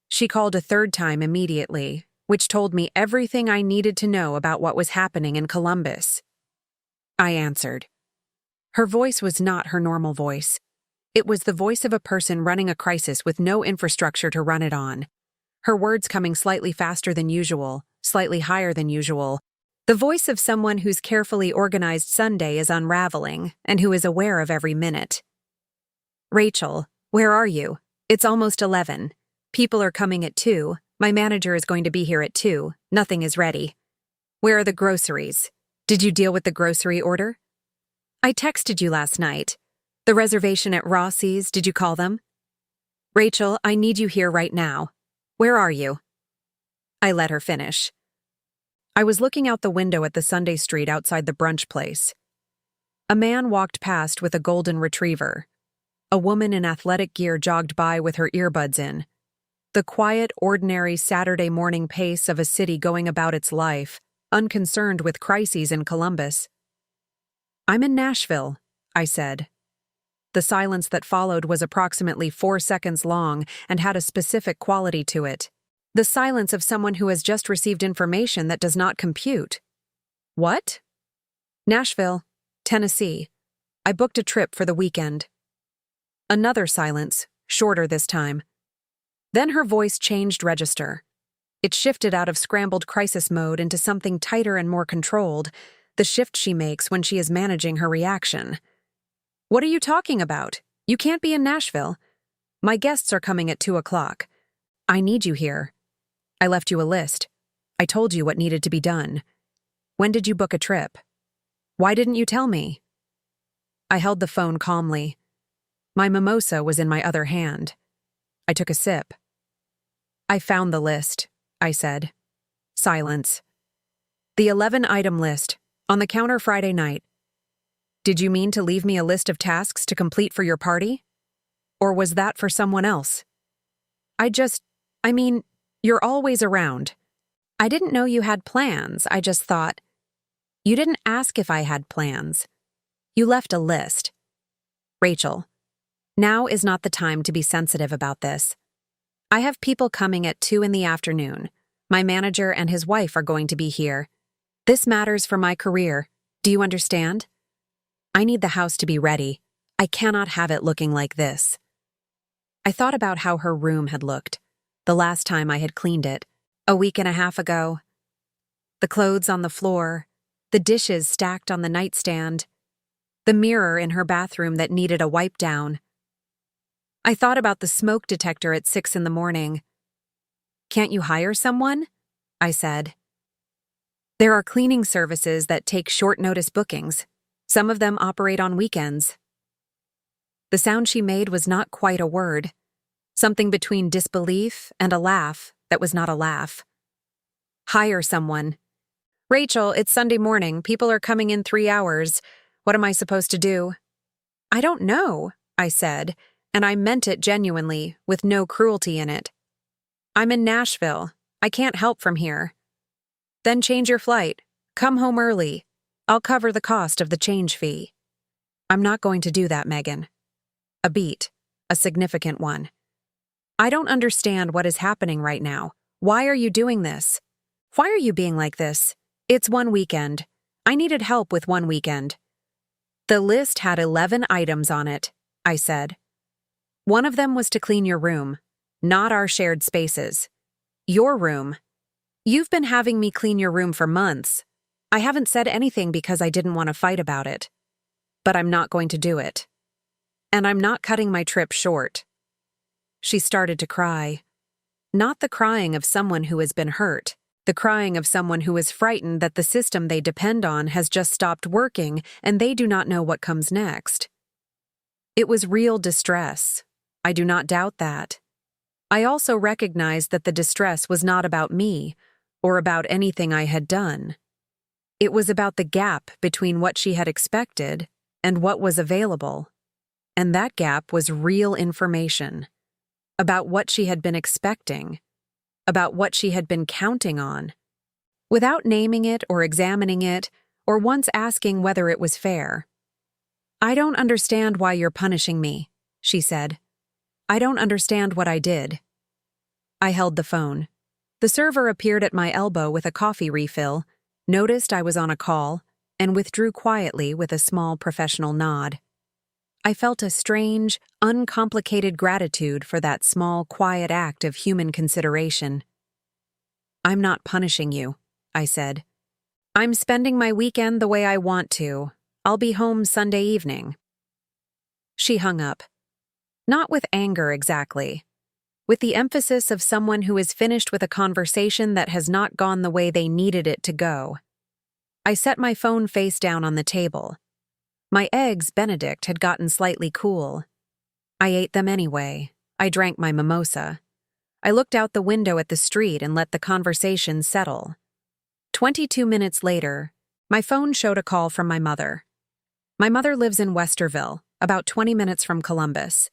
She called a third time immediately, which told me everything I needed to know about what was happening in Columbus. I answered. Her voice was not her normal voice. It was the voice of a person running a crisis with no infrastructure to run it on. Her words coming slightly faster than usual, slightly higher than usual. The voice of someone whose carefully organized Sunday is unraveling and who is aware of every minute. "Rachel, where are you? It's almost 11. People are coming at 2. My manager is going to be here at 2. Nothing is ready. Where are the groceries? Did you deal with the grocery order? I texted you last night. The reservation at Rossi's, did you call them? Rachel, I need you here right now. Where are you?" I let her finish. I was looking out the window at the Sunday street outside the brunch place. A man walked past with a golden retriever. A woman in athletic gear jogged by with her earbuds in. The quiet, ordinary Saturday morning pace of a city going about its life, unconcerned with crises in Columbus. "I'm in Nashville," I said. The silence that followed was approximately 4 seconds long and had a specific quality to it. The silence of someone who has just received information that does not compute. "What?" "Nashville, Tennessee. I booked a trip for the weekend." Another silence, shorter this time. Then her voice changed register. It shifted out of scrambled crisis mode into something tighter and more controlled, the shift she makes when she is managing her reaction. "What are you talking about? You can't be in Nashville. My guests are coming at 2 o'clock. I need you here. I left you a list. I told you what needed to be done. When did you book a trip? Why didn't you tell me?" I held the phone calmly. My mimosa was in my other hand. I took a sip. "I found the list," I said. Silence. "The 11-item list, on the counter Friday night. Did you mean to leave me a list of tasks to complete for your party? Or was that for someone else?" I mean, you're always around. I didn't know you had plans, I just thought. You didn't ask if I had plans. You left a list. Rachel, now is not the time to be sensitive about this. I have people coming at 2 in the afternoon. My manager and his wife are going to be here. This matters for my career. Do you understand? I need the house to be ready. I cannot have it looking like this. I thought about how her room had looked, the last time I had cleaned it, a week and a half ago. The clothes on the floor, the dishes stacked on the nightstand, the mirror in her bathroom that needed a wipe down. I thought about the smoke detector at 6 in the morning. Can't you hire someone? I said. There are cleaning services that take short notice bookings. Some of them operate on weekends. The sound she made was not quite a word. Something between disbelief and a laugh that was not a laugh. Hire someone. Rachel, it's Sunday morning. People are coming in 3 hours. What am I supposed to do? I don't know, I said, and I meant it genuinely, with no cruelty in it. I'm in Nashville. I can't help from here. Then change your flight. Come home early. I'll cover the cost of the change fee. I'm not going to do that, Megan. A beat. A significant one. I don't understand what is happening right now. Why are you doing this? Why are you being like this? It's one weekend. I needed help with one weekend. The list had 11 items on it, I said. One of them was to clean your room, not our shared spaces. Your room. You've been having me clean your room for months. I haven't said anything because I didn't want to fight about it. But I'm not going to do it. And I'm not cutting my trip short. She started to cry. Not the crying of someone who has been hurt. The crying of someone who is frightened that the system they depend on has just stopped working and they do not know what comes next. It was real distress. I do not doubt that. I also recognized that the distress was not about me or about anything I had done. It was about the gap between what she had expected and what was available. And that gap was real information about what she had been expecting, about what she had been counting on, without naming it or examining it, or once asking whether it was fair. I don't understand why you're punishing me, she said. I don't understand what I did. I held the phone. The server appeared at my elbow with a coffee refill, noticed I was on a call, and withdrew quietly with a small professional nod. I felt a strange, uncomplicated gratitude for that small, quiet act of human consideration. I'm not punishing you, I said. I'm spending my weekend the way I want to. I'll be home Sunday evening. She hung up. Not with anger exactly. With the emphasis of someone who is finished with a conversation that has not gone the way they needed it to go. I set my phone face down on the table. My eggs Benedict had gotten slightly cool. I ate them anyway. I drank my mimosa. I looked out the window at the street and let the conversation settle. 22 minutes later, my phone showed a call from my mother. My mother lives in Westerville, about 20 minutes from Columbus.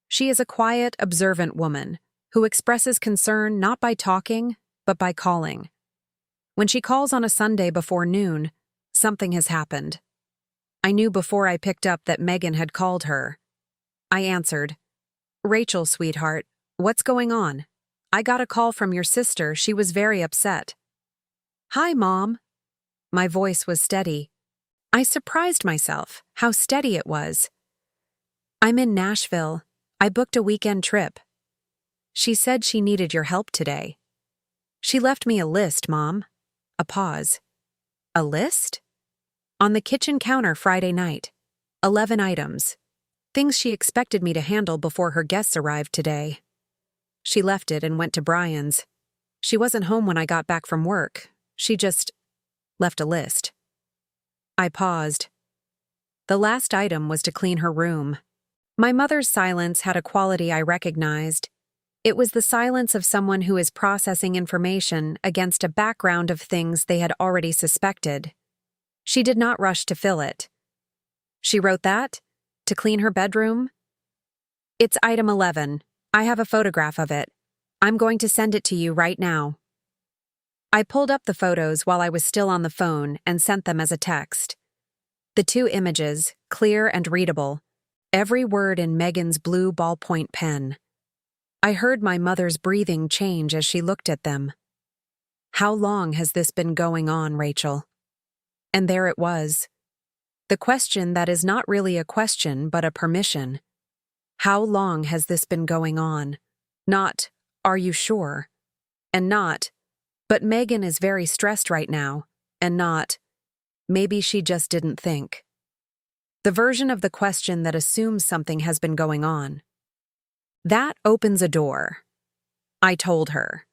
She is a quiet, observant woman who expresses concern not by talking, but by calling. When she calls on a Sunday before noon, something has happened. I knew before I picked up that Megan had called her. I answered, Rachel, sweetheart, what's going on? I got a call from your sister. She was very upset. Hi, Mom. My voice was steady. I surprised myself how steady it was. I'm in Nashville. I booked a weekend trip. She said she needed your help today. She left me a list, Mom. A pause. A list? On the kitchen counter Friday night. 11 items. Things she expected me to handle before her guests arrived today. She left it and went to Brian's. She wasn't home when I got back from work. She just left a list. I paused. The last item was to clean her room. My mother's silence had a quality I recognized. It was the silence of someone who is processing information against a background of things they had already suspected. She did not rush to fill it. She wrote that? To clean her bedroom? It's item 11. I have a photograph of it. I'm going to send it to you right now. I pulled up the photos while I was still on the phone and sent them as a text. The 2 images, clear and readable, every word in Megan's blue ballpoint pen. I heard my mother's breathing change as she looked at them. How long has this been going on, Rachel? And there it was. The question that is not really a question but a permission. How long has this been going on? Not, are you sure? And not, but Megan is very stressed right now. And not, maybe she just didn't think. The version of the question that assumes something has been going on. That opens a door. I told her.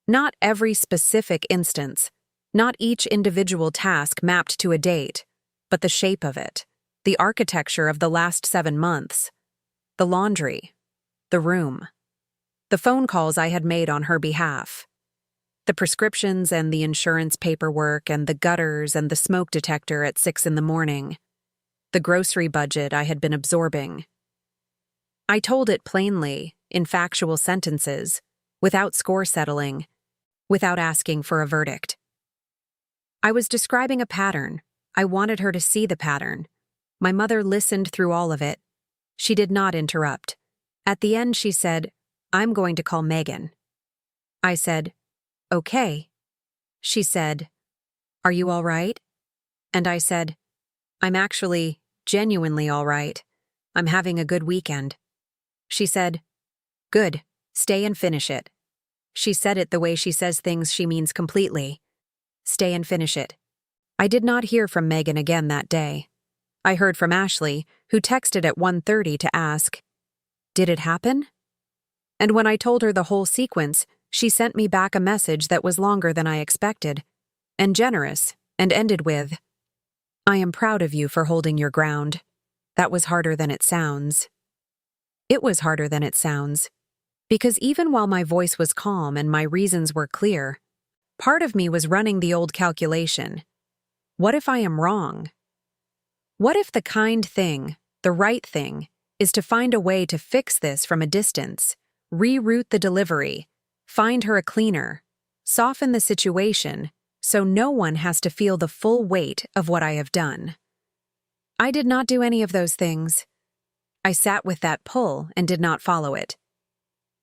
Not every specific instance, not each individual task mapped to a date, but the shape of it, the architecture of the last 7 months, the laundry, the room, the phone calls I had made on her behalf. The prescriptions and the insurance paperwork and the gutters and the smoke detector at 6 in the morning. The grocery budget I had been absorbing. I told it plainly, in factual sentences, without score settling, without asking for a verdict. I was describing a pattern. I wanted her to see the pattern. My mother listened through all of it. She did not interrupt. At the end, she said, "I'm going to call Megan." I said, "Okay." She said, "Are you all right?" And I said, "I'm actually, genuinely all right. I'm having a good weekend." She said, "Good, stay and finish it." She said it the way she says things she means completely. Stay and finish it. I did not hear from Megan again that day. I heard from Ashley, who texted at 1:30 to ask, "Did it happen?" And when I told her the whole sequence, she sent me back a message that was longer than I expected, and generous, and ended with, "I am proud of you for holding your ground. That was harder than it sounds." It was harder than it sounds, because even while my voice was calm and my reasons were clear, part of me was running the old calculation. What if I am wrong? What if the kind thing, the right thing, is to find a way to fix this from a distance, reroute the delivery, find her a cleaner, soften the situation so no one has to feel the full weight of what I have done? I did not do any of those things. I sat with that pull and did not follow it.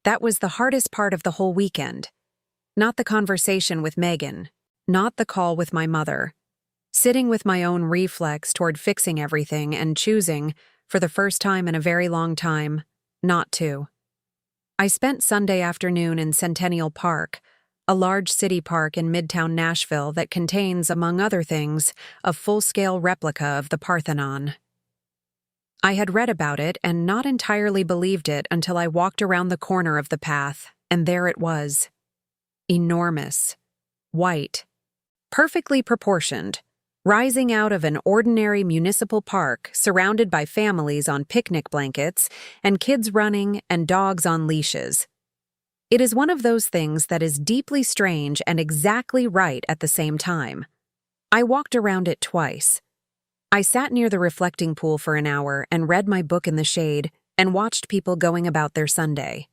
That was the hardest part of the whole weekend. Not the conversation with Megan, not the call with my mother. Sitting with my own reflex toward fixing everything and choosing, for the first time in a very long time, not to. I spent Sunday afternoon in Centennial Park, a large city park in Midtown Nashville that contains, among other things, a full-scale replica of the Parthenon. I had read about it and not entirely believed it until I walked around the corner of the path, and there it was. Enormous, white, perfectly proportioned, rising out of an ordinary municipal park surrounded by families on picnic blankets and kids running and dogs on leashes. It is one of those things that is deeply strange and exactly right at the same time. I walked around it twice. I sat near the reflecting pool for an hour and read my book in the shade and watched people going about their Sunday.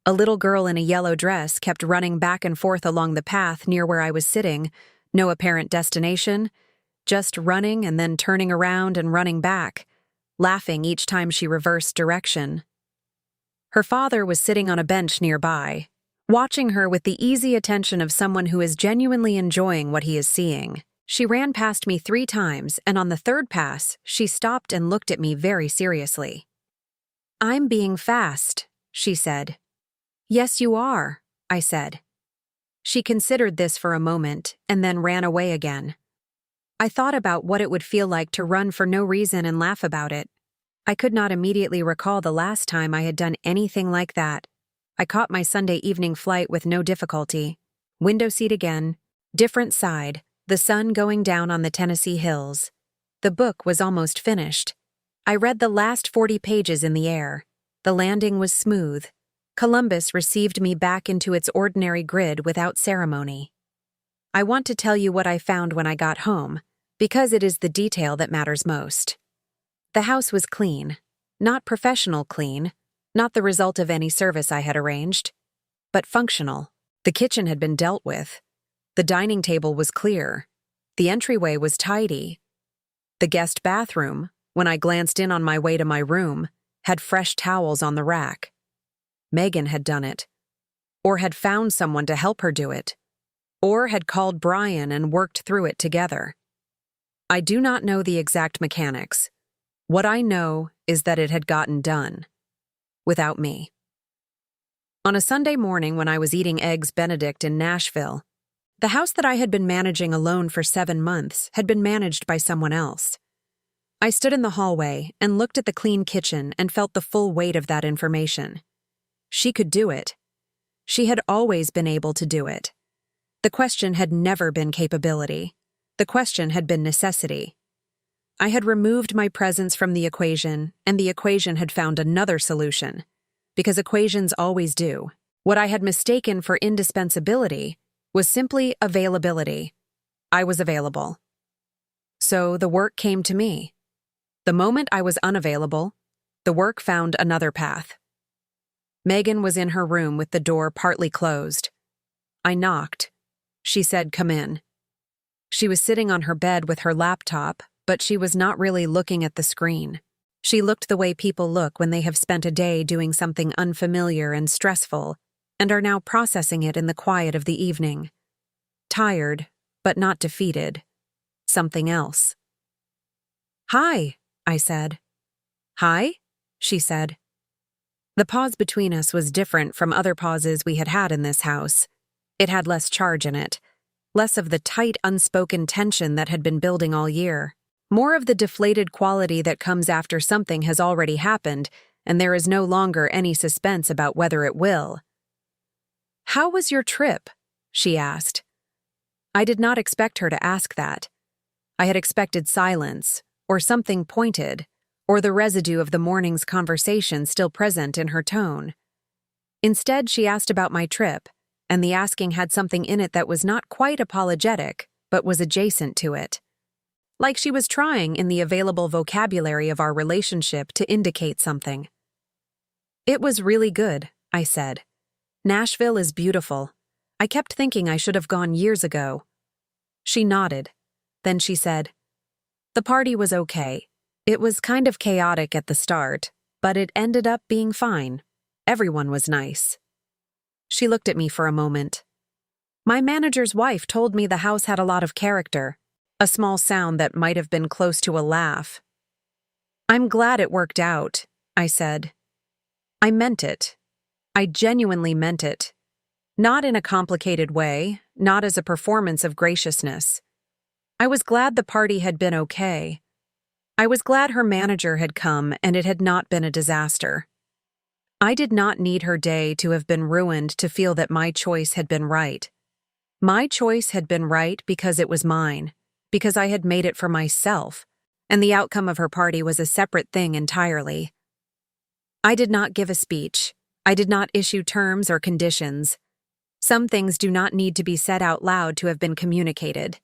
A little girl in a yellow dress kept running back and forth along the path near where I was sitting, no apparent destination, just running and then turning around and running back, laughing each time she reversed direction. Her father was sitting on a bench nearby, watching her with the easy attention of someone who is genuinely enjoying what he is seeing. She ran past me 3 times, and on the 3rd pass, she stopped and looked at me very seriously. "I'm being fast," she said. "Yes, you are," I said. She considered this for a moment and then ran away again. I thought about what it would feel like to run for no reason and laugh about it. I could not immediately recall the last time I had done anything like that. I caught my Sunday evening flight with no difficulty. Window seat again, different side, the sun going down on the Tennessee hills. The book was almost finished. I read the last 40 pages in the air. The landing was smooth. Columbus received me back into its ordinary grid without ceremony. I want to tell you what I found when I got home, because it is the detail that matters most. The house was clean, not professional clean, not the result of any service I had arranged, but functional. The kitchen had been dealt with. The dining table was clear. The entryway was tidy. The guest bathroom, when I glanced in on my way to my room, had fresh towels on the rack. Megan had done it, or had found someone to help her do it, or had called Brian and worked through it together. I do not know the exact mechanics. What I know is that it had gotten done. Without me. On a Sunday morning when I was eating Eggs Benedict in Nashville, the house that I had been managing alone for 7 months had been managed by someone else. I stood in the hallway and looked at the clean kitchen and felt the full weight of that information. She could do it. She had always been able to do it. The question had never been capability. The question had been necessity. I had removed my presence from the equation, and the equation had found another solution. Because equations always do. What I had mistaken for indispensability was simply availability. I was available. So the work came to me. The moment I was unavailable, the work found another path. Megan was in her room with the door partly closed. I knocked. She said, "Come in." She was sitting on her bed with her laptop, but she was not really looking at the screen. She looked the way people look when they have spent a day doing something unfamiliar and stressful and are now processing it in the quiet of the evening. Tired, but not defeated. Something else. "Hi," I said. "Hi?" she said. The pause between us was different from other pauses we had had in this house. It had less charge in it, less of the tight, unspoken tension that had been building all year, more of the deflated quality that comes after something has already happened and there is no longer any suspense about whether it will. "How was your trip?" she asked. I did not expect her to ask that. I had expected silence, or something pointed, or the residue of the morning's conversation still present in her tone. Instead, she asked about my trip, and the asking had something in it that was not quite apologetic, but was adjacent to it. Like she was trying in the available vocabulary of our relationship to indicate something. "It was really good," I said. "Nashville is beautiful. I kept thinking I should have gone years ago." She nodded. Then she said, "The party was okay. It was kind of chaotic at the start, but it ended up being fine. Everyone was nice." She looked at me for a moment. "My manager's wife told me the house had a lot of character," a small sound that might have been close to a laugh. "I'm glad it worked out," I said. I meant it. I genuinely meant it. Not in a complicated way, not as a performance of graciousness. I was glad the party had been okay. I was glad her manager had come and it had not been a disaster. I did not need her day to have been ruined to feel that my choice had been right. My choice had been right because it was mine, because I had made it for myself, and the outcome of her party was a separate thing entirely. I did not give a speech. I did not issue terms or conditions. Some things do not need to be said out loud to have been communicated.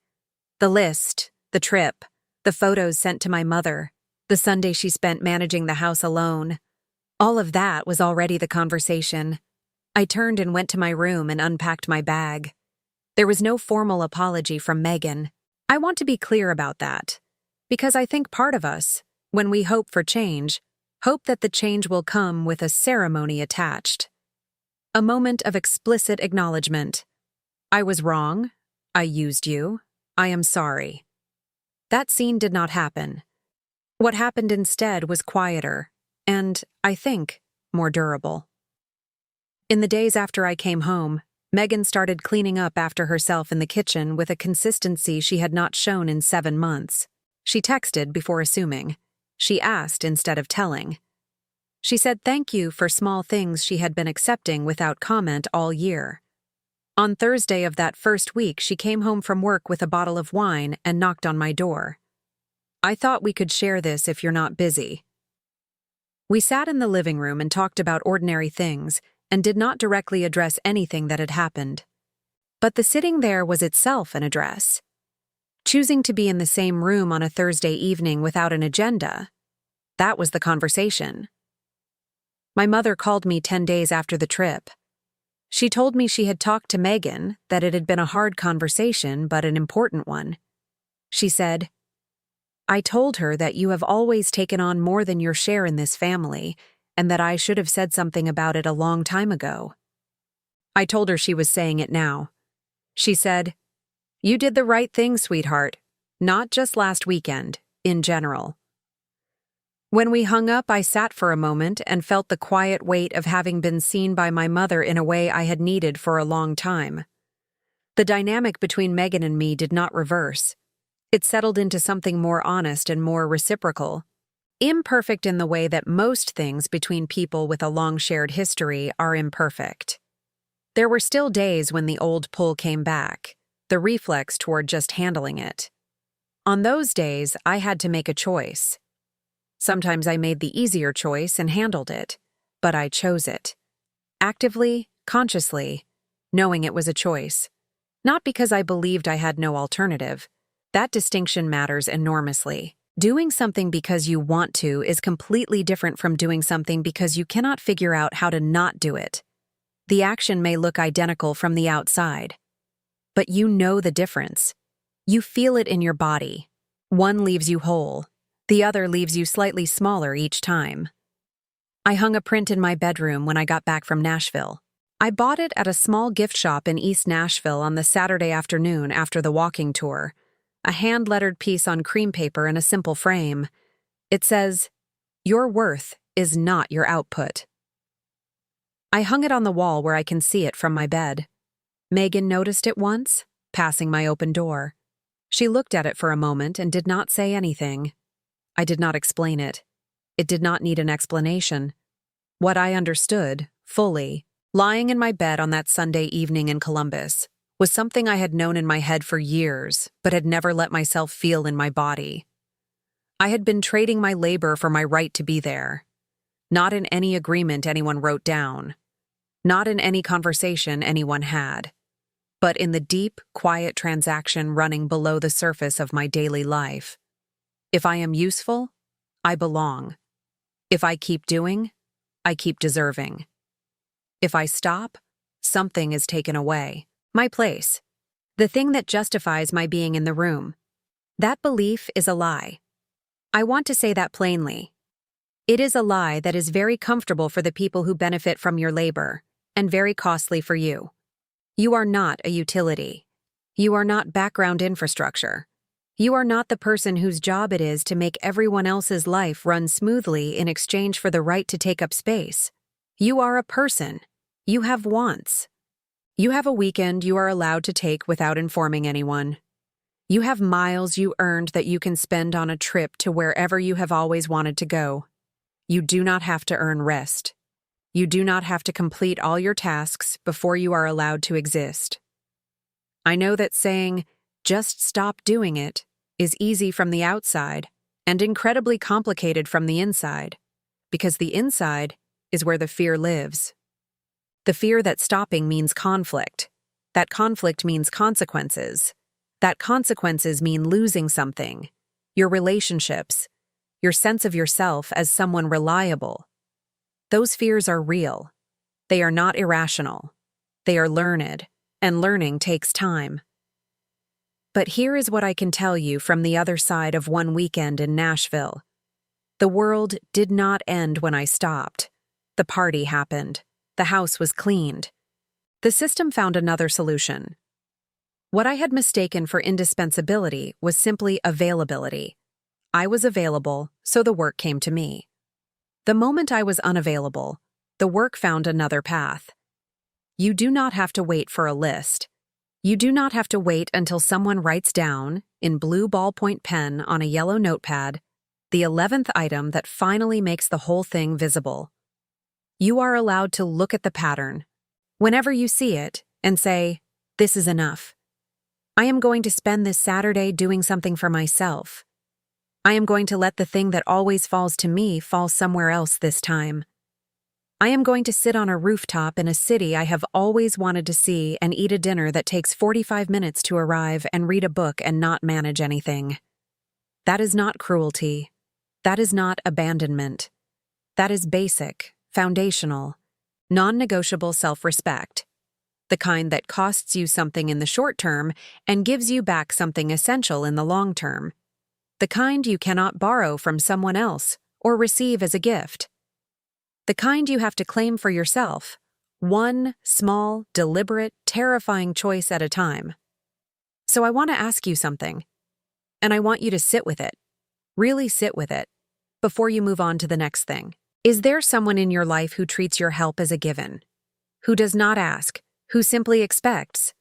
The list, the trip, the photos sent to my mother, the Sunday she spent managing the house alone. All of that was already the conversation. I turned and went to my room and unpacked my bag. There was no formal apology from Megan. I want to be clear about that, because I think part of us, when we hope for change, hope that the change will come with a ceremony attached. A moment of explicit acknowledgement. I was wrong. I used you. I am sorry. That scene did not happen. What happened instead was quieter, and, I think, more durable. In the days after I came home, Megan started cleaning up after herself in the kitchen with a consistency she had not shown in 7 months. She texted before assuming. She asked instead of telling. She said thank you for small things she had been accepting without comment all year. On Thursday of that first week, she came home from work with a bottle of wine and knocked on my door. "I thought we could share this if you're not busy." We sat in the living room and talked about ordinary things and did not directly address anything that had happened. But the sitting there was itself an address. Choosing to be in the same room on a Thursday evening without an agenda, that was the conversation. My mother called me 10 days after the trip. She told me she had talked to Megan, that it had been a hard conversation but an important one. She said, "I told her that you have always taken on more than your share in this family, and that I should have said something about it a long time ago." I told her she was saying it now. She said, "You did the right thing, sweetheart, not just last weekend, in general." When we hung up, I sat for a moment and felt the quiet weight of having been seen by my mother in a way I had needed for a long time. The dynamic between Megan and me did not reverse. It settled into something more honest and more reciprocal. Imperfect in the way that most things between people with a long shared history are imperfect. There were still days when the old pull came back, the reflex toward just handling it. On those days, I had to make a choice. Sometimes I made the easier choice and handled it, but I chose it. Actively, consciously, knowing it was a choice. Not because I believed I had no alternative. That distinction matters enormously. Doing something because you want to is completely different from doing something because you cannot figure out how to not do it. The action may look identical from the outside, but you know the difference. You feel it in your body. One leaves you whole, the other leaves you slightly smaller each time. I hung a print in my bedroom when I got back from Nashville. I bought it at a small gift shop in East Nashville on the Saturday afternoon after the walking tour. A hand-lettered piece on cream paper in a simple frame. It says, "Your worth is not your output." I hung it on the wall where I can see it from my bed. Megan noticed it once, passing my open door. She looked at it for a moment and did not say anything. I did not explain it. It did not need an explanation. What I understood, fully, lying in my bed on that Sunday evening in Columbus, was something I had known in my head for years, but had never let myself feel in my body. I had been trading my labor for my right to be there. Not in any agreement anyone wrote down. Not in any conversation anyone had. But in the deep, quiet transaction running below the surface of my daily life. If I am useful, I belong. If I keep doing, I keep deserving. If I stop, something is taken away. My place. The thing that justifies my being in the room. That belief is a lie. I want to say that plainly. It is a lie that is very comfortable for the people who benefit from your labor, and very costly for you. You are not a utility. You are not background infrastructure. You are not the person whose job it is to make everyone else's life run smoothly in exchange for the right to take up space. You are a person. You have wants. You have a weekend you are allowed to take without informing anyone. You have miles you earned that you can spend on a trip to wherever you have always wanted to go. You do not have to earn rest. You do not have to complete all your tasks before you are allowed to exist. I know that saying, "just stop doing it," is easy from the outside and incredibly complicated from the inside, because the inside is where the fear lives. The fear that stopping means conflict. That conflict means consequences. That consequences mean losing something. Your relationships. Your sense of yourself as someone reliable. Those fears are real. They are not irrational. They are learned, and learning takes time. But here is what I can tell you from the other side of one weekend in Nashville. The world did not end when I stopped. The party happened. The house was cleaned. The system found another solution. What I had mistaken for indispensability was simply availability. I was available, so the work came to me. The moment I was unavailable, the work found another path. You do not have to wait for a list. You do not have to wait until someone writes down, in blue ballpoint pen on a yellow notepad, the 11th item that finally makes the whole thing visible. You are allowed to look at the pattern, whenever you see it, and say, "This is enough. I am going to spend this Saturday doing something for myself. I am going to let the thing that always falls to me fall somewhere else this time. I am going to sit on a rooftop in a city I have always wanted to see and eat a dinner that takes 45 minutes to arrive and read a book and not manage anything." That is not cruelty. That is not abandonment. That is basic, foundational, non-negotiable self-respect. The kind that costs you something in the short term and gives you back something essential in the long term. The kind you cannot borrow from someone else or receive as a gift. The kind you have to claim for yourself, one small, deliberate, terrifying choice at a time. So I want to ask you something, and I want you to sit with it, really sit with it, before you move on to the next thing. Is there someone in your life who treats your help as a given? Who does not ask? Who simply expects?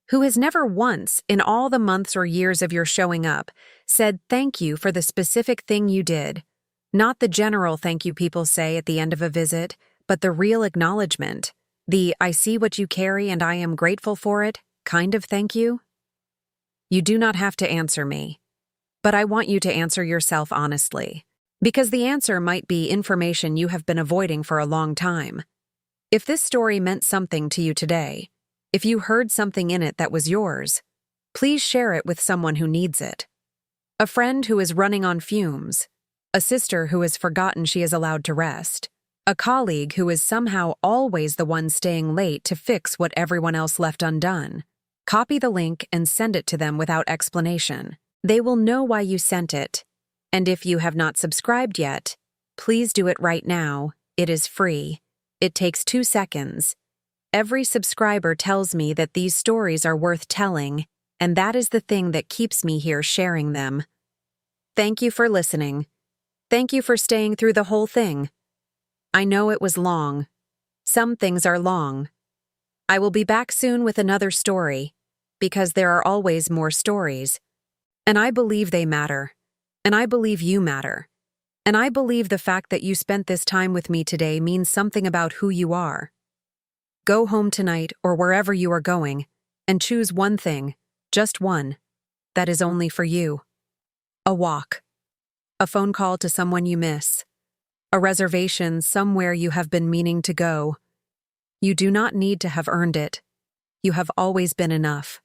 Who has never once, in all the months or years of your showing up, said thank you for the specific thing you did? Not the general thank you people say at the end of a visit, but the real acknowledgement, the "I see what you carry and I am grateful for it" kind of thank you? You do not have to answer me, but I want you to answer yourself honestly, because the answer might be information you have been avoiding for a long time. If this story meant something to you today, If you heard something in it that was yours, please share it with someone who needs it. A friend who is running on fumes, a sister who has forgotten she is allowed to rest, a colleague who is somehow always the one staying late to fix what everyone else left undone. Copy the link and send it to them without explanation. They will know why you sent it. And if you have not subscribed yet, please do it right now. It is free. It takes 2 seconds. Every subscriber tells me that these stories are worth telling, and that is the thing that keeps me here sharing them. Thank you for listening. Thank you for staying through the whole thing. I know it was long. Some things are long. I will be back soon with another story, because there are always more stories. And I believe they matter. And I believe you matter. And I believe the fact that you spent this time with me today means something about who you are. Go home tonight or wherever you are going, and choose one thing, just one, that is only for you. A walk. A phone call to someone you miss. A reservation somewhere you have been meaning to go. You do not need to have earned it. You have always been enough.